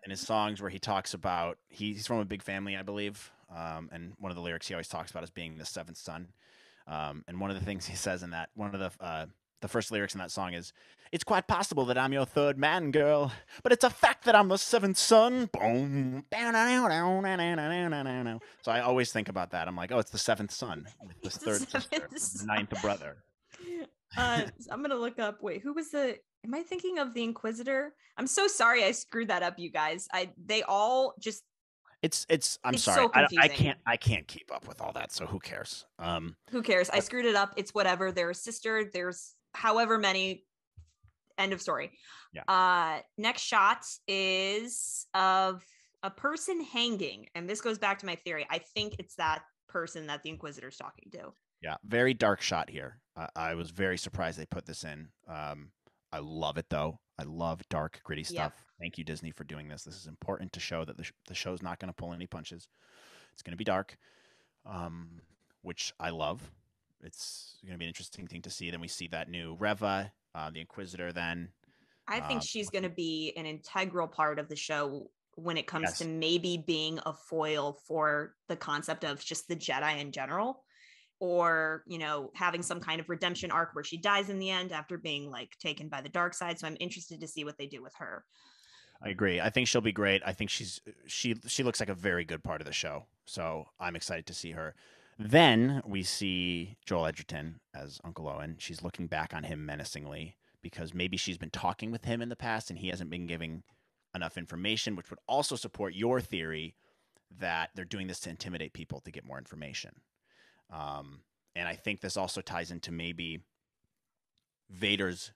his songs where he talks about he's from a big family, I believe. And one of the lyrics he always talks about is being the 7th son. And one of the things he says in that, one of the first lyrics in that song is, "It's quite possible that I'm your 3rd man, girl, but it's a fact that I'm the 7th son." Boom. So I always think about that. I'm like, oh, it's the 7th son, the 3rd sister, the 9th brother. I'm gonna look up. Wait, who was the? Am I thinking of the Inquisitor? I'm so sorry, I screwed that up, you guys. They all just. I'm sorry. So I can't keep up with all that. So who cares? Who cares? I screwed it up. It's whatever. They're a sister. There's however many. End of story. Yeah. Next shot is of a person hanging, and this goes back to my theory. I think it's that person that the Inquisitor's talking to. Yeah, very dark shot here. I was very surprised they put this in. I love it though. I love dark, gritty stuff. Yep. Thank you, Disney, for doing this. This is important to show that the show's not going to pull any punches. It's going to be dark, which I love. It's going to be an interesting thing to see. Then we see that new Reva, the Inquisitor. Then I think she's going to be an integral part of the show when it comes to maybe being a foil for the concept of just the Jedi in general. Or, having some kind of redemption arc where she dies in the end after being like taken by the dark side. So I'm interested to see what they do with her. I agree. I think she'll be great. I think she looks like a very good part of the show. So I'm excited to see her. Then we see Joel Edgerton as Uncle Owen. She's looking back on him menacingly because maybe she's been talking with him in the past and he hasn't been giving enough information, which would also support your theory that they're doing this to intimidate people to get more information. And I think this also ties into maybe Vader's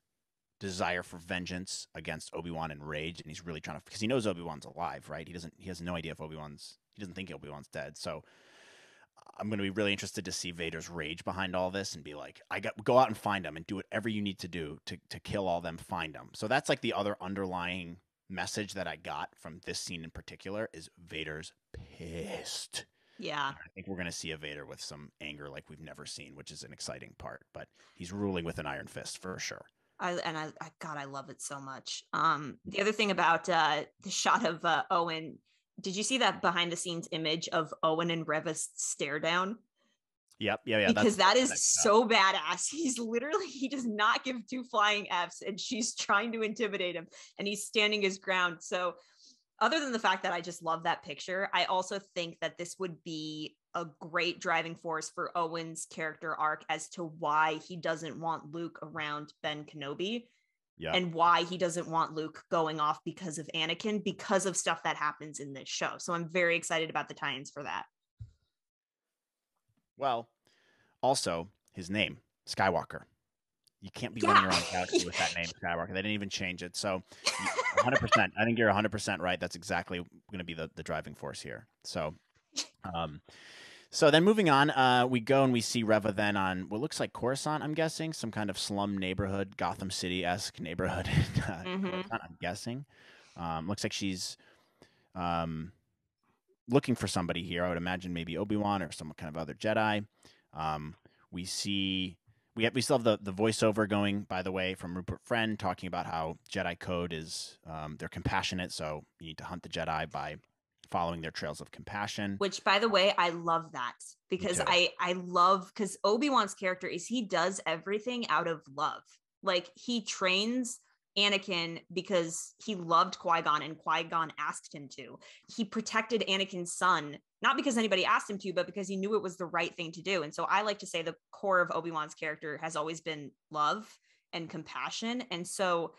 desire for vengeance against Obi-Wan and rage, and he's really trying to, because he knows Obi-Wan's alive, right? He has no idea if he doesn't think Obi-Wan's dead. So I'm going to be really interested to see Vader's rage behind all this and be like, go out and find them and do whatever you need to do to kill all them, find them. So that's like the other underlying message that I got from this scene in particular is Vader's pissed. Yeah. And I think we're going to see a Vader with some anger like we've never seen, which is an exciting part, but he's ruling with an iron fist for sure. God, I love it so much. The other thing about the shot of Owen, did you see that behind the scenes image of Owen and Reva's stare down? Yep. Yeah. Because that is so badass. He does not give two flying Fs, and she's trying to intimidate him, and he's standing his ground. So other than the fact that I just love that picture, I also think that this would be a great driving force for Owen's character arc as to why he doesn't want Luke around Ben Kenobi. Yep. And why he doesn't want Luke going off because of Anakin, because of stuff that happens in this show. So I'm very excited about the tie-ins for that. Well, also his name, Skywalker. You can't be running around the galaxy with that name, Skywalker. They didn't even change it. So 100%. I think you're 100% right. That's exactly going to be the driving force here. So, so then moving on, we go and we see Reva then on what looks like Coruscant, I'm guessing, some kind of slum neighborhood, Gotham City-esque neighborhood. Coruscant, I'm guessing. Looks like she's looking for somebody here. I would imagine maybe Obi-Wan or some kind of other Jedi. We see... We still have the voiceover going, by the way, from Rupert Friend talking about how Jedi code is they're compassionate, so you need to hunt the Jedi by following their trails of compassion. Which, by the way, I love that because I love because Obi-Wan's character is he does everything out of love. Like he trains Anakin because he loved Qui-Gon and Qui-Gon asked him to. He protected Anakin's son, not because anybody asked him to, but because he knew it was the right thing to do. And so I like to say the core of Obi-Wan's character has always been love and compassion. And so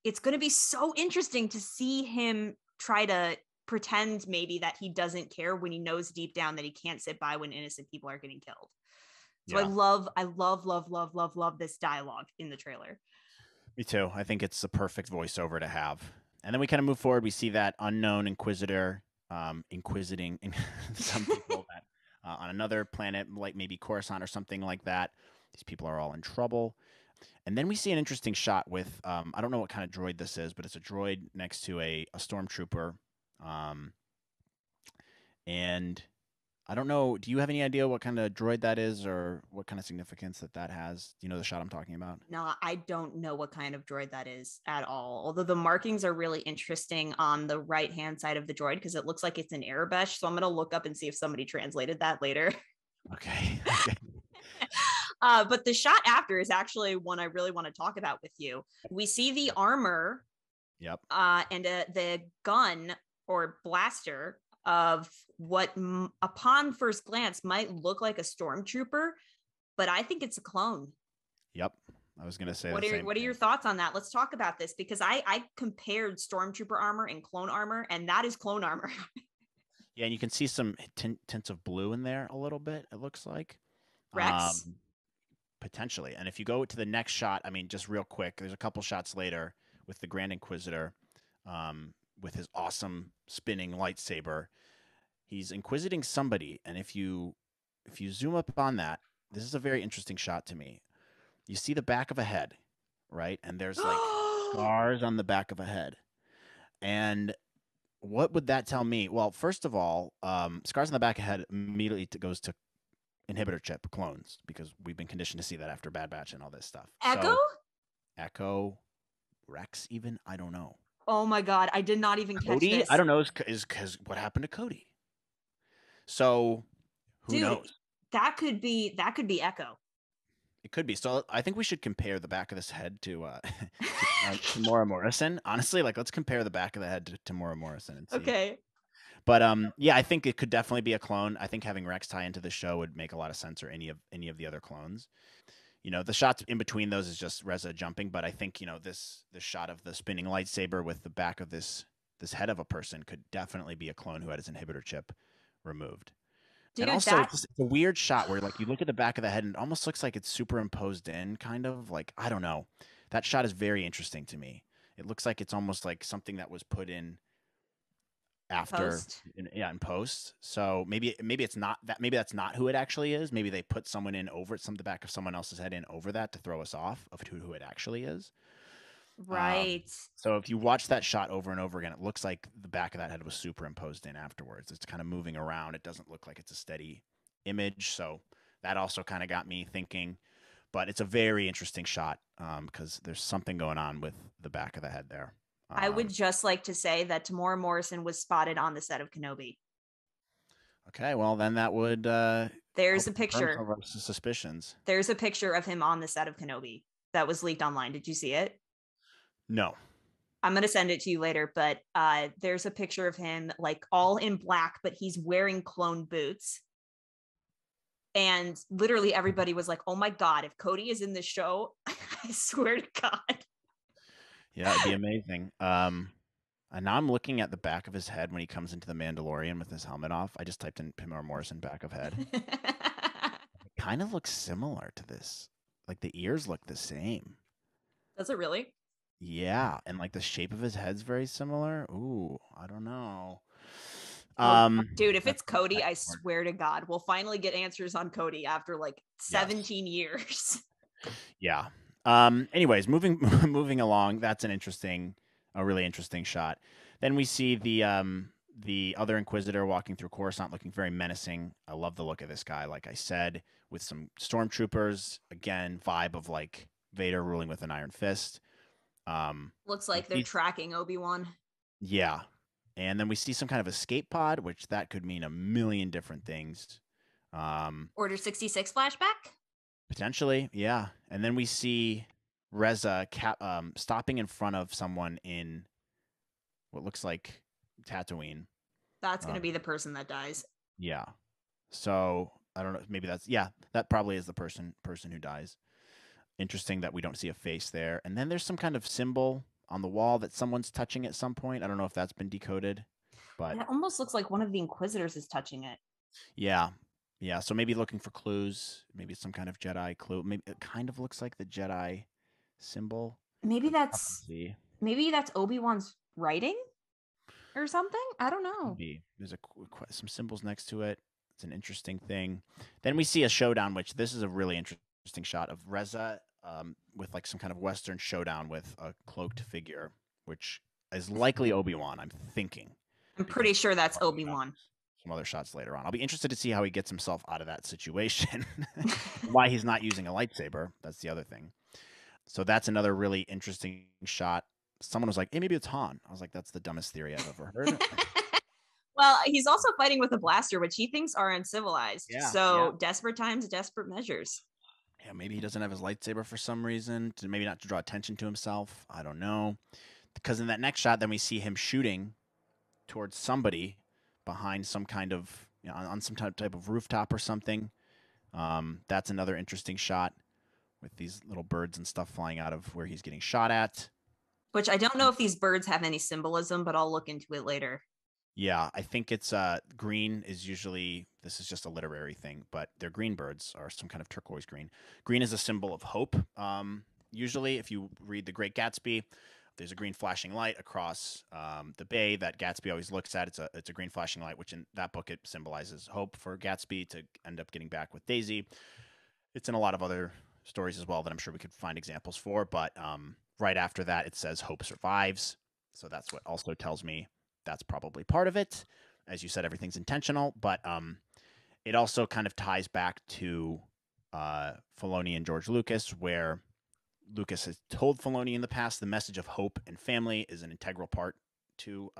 it's going to be so interesting to see him try to pretend maybe that he doesn't care when he knows deep down that he can't sit by when innocent people are getting killed. So yeah. I love this dialogue in the trailer. Me too. I think it's the perfect voiceover to have. And then we kind of move forward. We see that unknown Inquisitor inquisiting some people that, on another planet, like maybe Coruscant or something like that. These people are all in trouble. And then we see an interesting shot with, I don't know what kind of droid this is, but it's a droid next to a stormtrooper. And I don't know, do you have any idea what kind of droid that is or what kind of significance that has? Do you know the shot I'm talking about? No, I don't know what kind of droid that is at all. Although the markings are really interesting on the right-hand side of the droid because it looks like it's an Arabesh. So I'm going to look up and see if somebody translated that later. Okay. But the shot after is actually one I really want to talk about with you. We see the armor. Yep. And the gun or blaster of what upon first glance might look like a stormtrooper, but I think it's a clone. Yep. I was going to say what are your thoughts on that? Let's talk about this because I compared stormtrooper armor and clone armor, and that is clone armor. Yeah, and you can see some tints of blue in there a little bit, it looks like. Rex? Potentially. And if you go to the next shot, I mean, just real quick, there's a couple shots later with the Grand Inquisitor with his awesome spinning lightsaber. He's inquisiting somebody, and if you zoom up on that, this is a very interesting shot to me. You see the back of a head, right? And there's like scars on the back of a head. And what would that tell me? Well, first of all, scars on the back of the head immediately goes to inhibitor chip clones because we've been conditioned to see that after Bad Batch and all this stuff. Echo? Echo, Rex even? I don't know. Oh my God, I did not even catch this. I don't know, is because what happened to Cody? So who knows? That could be Echo. It could be. So I think we should compare the back of this head to Tamora Morrison. Honestly, like let's compare the back of the head to Tamora Morrison and see. Okay. But yeah, I think it could definitely be a clone. I think having Rex tie into the show would make a lot of sense, or any of the other clones. You know, the shots in between those is just Reza jumping, but I think, you know, this shot of the spinning lightsaber with the back of this head of a person could definitely be a clone who had his inhibitor chip removed. Dude, and also it's a weird shot where like you look at the back of the head and it almost looks like it's superimposed in, kind of like, I don't know. That shot is very interesting to me. It looks like it's almost like something that was put in after, Post. in post. So maybe it's not that. Maybe that's not who it actually is. Maybe they put someone in over the back of someone else's head in over that to throw us off of who it actually is. Right. So if you watch that shot over and over again, it looks like the back of that head was superimposed in afterwards. It's kind of moving around. It doesn't look like it's a steady image. So that also kind of got me thinking. But it's a very interesting shot because there's something going on with the back of the head there. I would just like to say that Tamora Morrison was spotted on the set of Kenobi. Okay, well then that would There's help a confirm picture. some of our suspicions. There's a picture of him on the set of Kenobi that was leaked online. Did you see it? No. I'm going to send it to you later, but there's a picture of him like all in black, but he's wearing clone boots. And literally everybody was like, oh my God, if Cody is in the show, I swear to God. Yeah, it'd be amazing. And now I'm looking at the back of his head when he comes into the Mandalorian with his helmet off. I just typed in Tamora Morrison back of head. It kind of looks similar to this. Like the ears look the same. Does it really? Yeah, and like the shape of his head's very similar. Ooh, I don't know. Well, dude, if That's it's Cody, I swear to God, we'll finally get answers on Cody after like 17 years. Yeah. Anyways, moving moving along, that's a really interesting shot. Then we see the other Inquisitor walking through Coruscant looking very menacing. I love the look of this guy, like I said, with some stormtroopers, again, vibe of like Vader ruling with an iron fist. Looks like they're tracking Obi-Wan. Yeah. And then we see some kind of escape pod, which that could mean a million different things. Order 66 flashback? Potentially, yeah. And then we see Reza stopping in front of someone in what looks like Tatooine. That's going to be the person that dies. Yeah. So I don't know. Maybe that probably is the person who dies. Interesting that we don't see a face there. And then there's some kind of symbol on the wall that someone's touching at some point. I don't know if that's been decoded, but it almost looks like one of the Inquisitors is touching it. Yeah. Yeah. So maybe looking for clues. Maybe it's some kind of Jedi clue. Maybe it kind of looks like the Jedi symbol. Maybe that's Obi-Wan's writing or something. I don't know. Maybe. There's some symbols next to it. It's an interesting thing. Then we see a showdown, which this is a really interesting shot of Reza with like some kind of Western showdown with a cloaked figure, which is likely Obi-Wan, I'm thinking. I'm pretty sure that's Obi-Wan. Some other shots later on. I'll be interested to see how he gets himself out of that situation. Why he's not using a lightsaber. That's the other thing. So that's another really interesting shot. Someone was like, hey, maybe it's Han. I was like, that's the dumbest theory I've ever heard. Well, he's also fighting with a blaster, which he thinks are uncivilized. Yeah, so desperate times, desperate measures. Yeah, maybe he doesn't have his lightsaber for some reason, maybe not to draw attention to himself. I don't know. Because in that next shot, then we see him shooting towards somebody behind some kind of, on some type of rooftop or something. That's another interesting shot with these little birds and stuff flying out of where he's getting shot at. Which I don't know if these birds have any symbolism, but I'll look into it later. Yeah, I think it's green is usually, this is just a literary thing, but they're green birds or some kind of turquoise green. Green is a symbol of hope. Usually, if you read The Great Gatsby, there's a green flashing light across the bay that Gatsby always looks at. It's a green flashing light, which in that book it symbolizes hope for Gatsby to end up getting back with Daisy. It's in a lot of other stories as well that I'm sure we could find examples for. But right after that, it says hope survives. So that's what also tells me that's probably part of it. As you said, everything's intentional, but it also kind of ties back to Filoni and George Lucas, where Lucas has told Filoni in the past the message of hope and family is an integral part to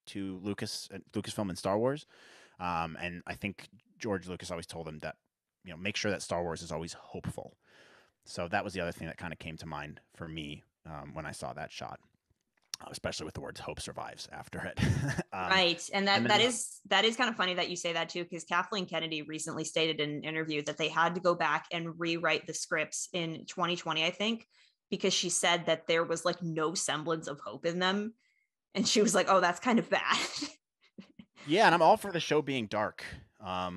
Lucasfilm and Star Wars. And I think George Lucas always told him that, make sure that Star Wars is always hopeful. So that was the other thing that kind of came to mind for me when I saw that shot, especially with the words "hope survives" after it. Right, and that is kind of funny that you say that too, because Kathleen Kennedy recently stated in an interview that they had to go back and rewrite the scripts in 2020, I think, because she said that there was like no semblance of hope in them, and she was like, "Oh, that's kind of bad." Yeah, and I'm all for the show being dark,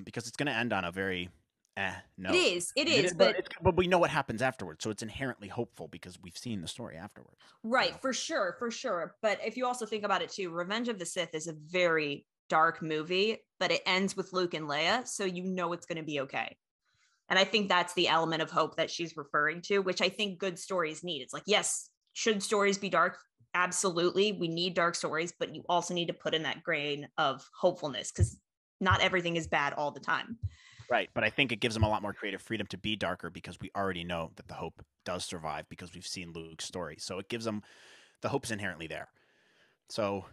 because it's going to end on a very No. It I mean, is, but but we know what happens afterwards, so it's inherently hopeful because we've seen the story afterwards. right, for sure, for sure. But if you also think about it too, Revenge of the Sith is a very dark movie, but it ends with Luke and Leia, so you know it's going to be okay. And I think that's the element of hope that she's referring to, which I think good stories need. It's like, yes, should stories be dark? Absolutely. We need dark stories, but you also need to put in that grain of hopefulness because not everything is bad all the time. Right, but I think it gives them a lot more creative freedom to be darker because we already know that the hope does survive because we've seen Luke's story. So it gives them the hope's inherently there. So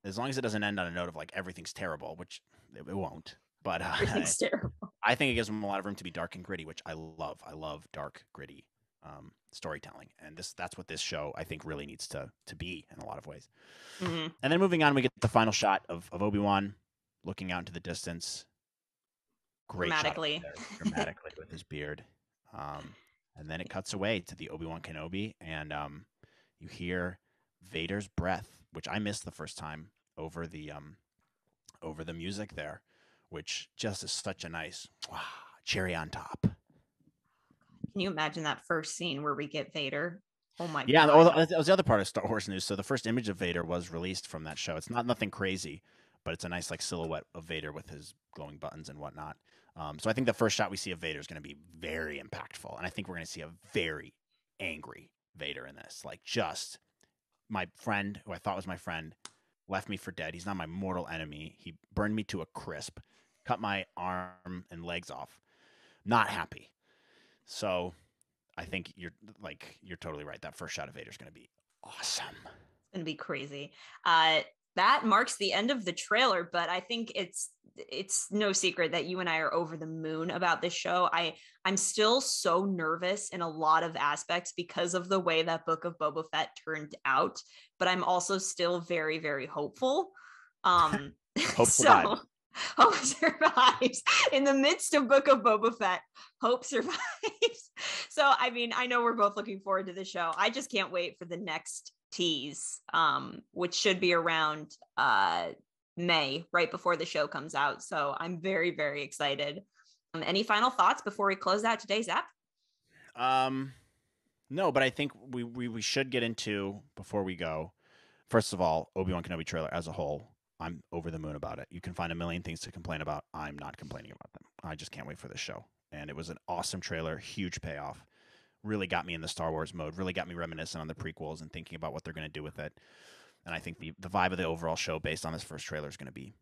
as long as it doesn't end on a note of like everything's terrible, which it won't, but Everything's terrible. I think it gives them a lot of room to be dark and gritty, which I love. I love dark, gritty storytelling, and that's what this show I think really needs to be in a lot of ways. Mm-hmm. And then moving on, we get the final shot of Obi-Wan looking out into the distance. Great Dramatically. shot there, dramatically with his beard. And then it cuts away to the Obi-Wan Kenobi, and you hear Vader's breath, which I missed the first time over the music there, which just is such a nice cherry on top. Can you imagine that first scene where we get Vader? Oh my yeah, god. That was the other part of Star Wars news. So the first image of Vader was released from that show. It's nothing crazy, but it's a nice like silhouette of Vader with his glowing buttons and whatnot. So I think the first shot we see of Vader is going to be very impactful, and I think we're going to see a very angry Vader in this. Like, just my friend, who I thought was my friend, left me for dead. He's not my mortal enemy. He burned me to a crisp, cut my arm and legs off. Not happy. So I think you're totally right. That first shot of Vader is going to be awesome. It's going to be crazy. That marks the end of the trailer, but I think it's no secret that you and I are over the moon about this show. I'm still so nervous in a lot of aspects because of the way that Book of Boba Fett turned out, but I'm also still very, very hopeful. Hope so hope survives in the midst of Book of Boba Fett. Hope survives. So, I mean, I know we're both looking forward to the show. I just can't wait for the next tease, which should be around May, right before the show comes out. So I'm very, very excited. Any final thoughts before we close out today's app? No, but I think we should get into, before we go, first of all, Obi-Wan Kenobi trailer as a whole. I'm over the moon about it. You can find a million things to complain about. I'm not complaining about them. I just can't wait for this show. And it was an awesome trailer, huge payoff. Really got me in the Star Wars mode, really got me reminiscent on the prequels and thinking about what they're going to do with it. And I think the vibe of the overall show based on this first trailer is going to be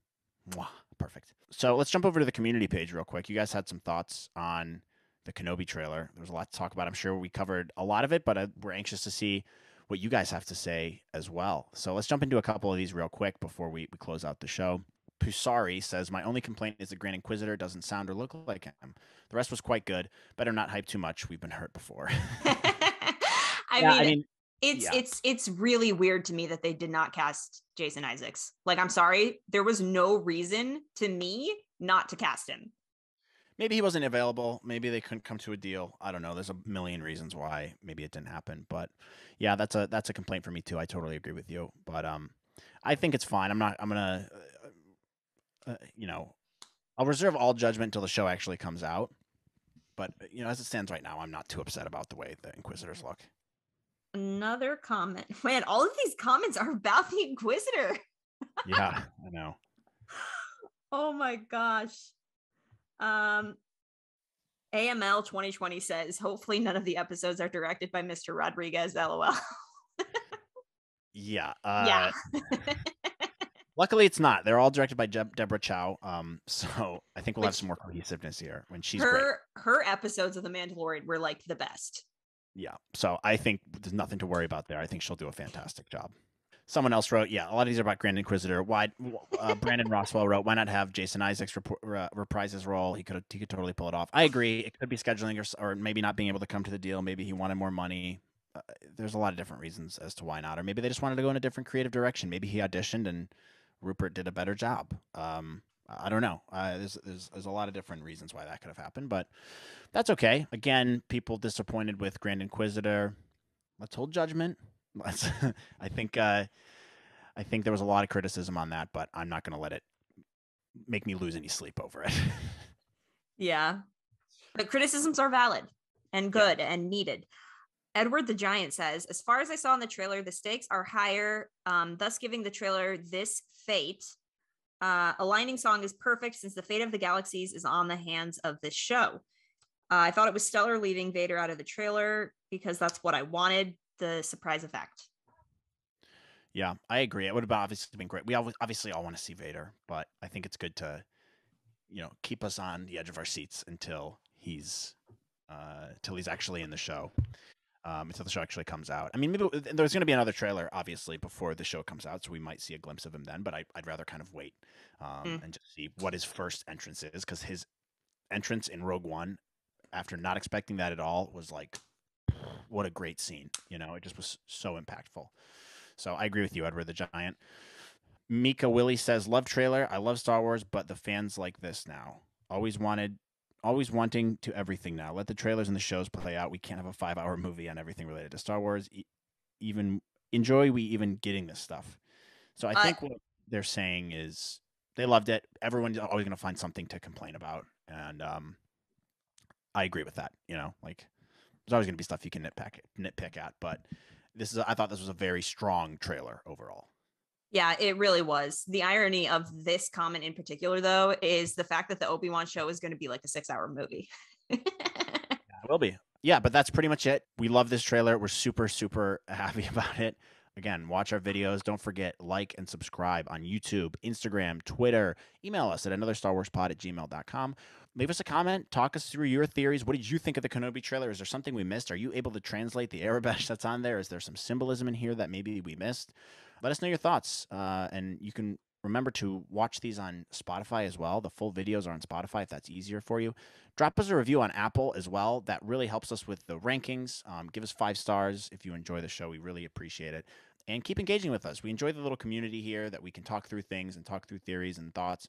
perfect. So let's jump over to the community page real quick. You guys had some thoughts on the Kenobi trailer. There was a lot to talk about. I'm sure we covered a lot of it, but we're anxious to see what you guys have to say as well. So let's jump into a couple of these real quick before we close out the show. Pusari says, my only complaint is the Grand Inquisitor doesn't sound or look like him. The rest was quite good. Better not hype too much. We've been hurt before. I mean, it's really weird to me that they did not cast Jason Isaacs. Like, I'm sorry, there was no reason to me not to cast him. Maybe he wasn't available. Maybe they couldn't come to a deal. I don't know. There's a million reasons why maybe it didn't happen. But yeah, that's a complaint for me too. I totally agree with you. But I think it's fine. I'm gonna I'll reserve all judgment until the show actually comes out. But as it stands right now, I'm not too upset about the way the Inquisitors look. Another comment. Man, all of these comments are about the Inquisitor. Yeah, I know. Oh my gosh. AML 2020 says, hopefully none of the episodes are directed by Mr. Rodriguez, LOL. Yeah. Yeah. Luckily, it's not. They're all directed by Deborah Chow. So I think we'll have some more cohesiveness here when she's great. Her episodes of The Mandalorian were like the best. Yeah. So I think there's nothing to worry about there. I think she'll do a fantastic job. Someone else wrote, a lot of these are about Grand Inquisitor. Why? Brandon Roswell wrote, why not have Jason Isaacs reprise his role? He could totally pull it off. I agree. It could be scheduling or maybe not being able to come to the deal. Maybe he wanted more money. There's a lot of different reasons as to why not. Or maybe they just wanted to go in a different creative direction. Maybe he auditioned and Rupert did a better job. I don't know. There's a lot of different reasons why that could have happened, but that's okay. Again, people disappointed with Grand Inquisitor. Let's hold judgment. I think there was a lot of criticism on that, but I'm not going to let it make me lose any sleep over it. Yeah. But criticisms are valid and good and needed. Edward the Giant says, as far as I saw in the trailer, the stakes are higher, thus giving the trailer this fate. Aligning song is perfect since the fate of the galaxies is on the hands of this show. I thought it was stellar leaving Vader out of the trailer because that's what I wanted, the surprise effect. Yeah, I agree. It would have obviously been great. We obviously all want to see Vader, but I think it's good to, keep us on the edge of our seats until he's actually in the show. Until the show actually comes out. I mean, maybe there's going to be another trailer, obviously, before the show comes out, so we might see a glimpse of him then. But I'd rather kind of wait and just see what his first entrance is, because his entrance in Rogue One, after not expecting that at all, was like, what a great scene. It just was so impactful. So I agree with you, Edward the Giant. Mika Willie says, love trailer. I love Star Wars, but the fans like this now. Always wanting to everything now. Let the trailers and the shows play out. We can't have a 5-hour movie on everything related to Star Wars. Even getting this stuff. So I think what they're saying is they loved it. Everyone's always going to find something to complain about. And I agree with that. Like there's always going to be stuff you can nitpick at. But I thought this was a very strong trailer overall. Yeah, it really was. The irony of this comment in particular, though, is the fact that the Obi-Wan show is going to be like a 6-hour movie. Yeah, it will be. Yeah, but that's pretty much it. We love this trailer. We're super, super happy about it. Again, watch our videos. Don't forget, like and subscribe on YouTube, Instagram, Twitter. Email us at anotherstarwarspod@gmail.com. Leave us a comment. Talk us through your theories. What did you think of the Kenobi trailer? Is there something we missed? Are you able to translate the Arabic that's on there? Is there some symbolism in here that maybe we missed? Let us know your thoughts. And you can remember to watch these on Spotify as well. The full videos are on Spotify if that's easier for you. Drop us a review on Apple as well. That really helps us with the rankings. Give us 5 stars if you enjoy the show. We really appreciate it. And keep engaging with us. We enjoy the little community here that we can talk through things and talk through theories and thoughts.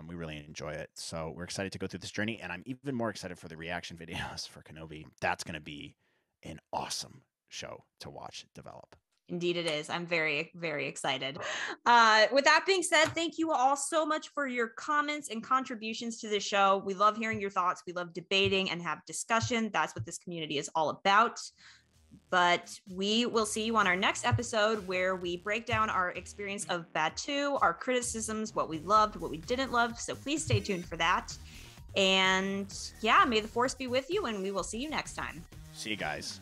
We really enjoy it. So we're excited to go through this journey. And I'm even more excited for the reaction videos for Kenobi. That's going to be an awesome show to watch develop. Indeed it is. I'm very, very excited. With that being said, thank you all so much for your comments and contributions to the show. We love hearing your thoughts. We love debating and have discussion. That's what this community is all about. But we will see you on our next episode where we break down our experience of Batuu, our criticisms, what we loved, what we didn't love. So please stay tuned for that. And yeah, may the Force be with you, and we will see you next time. See you guys.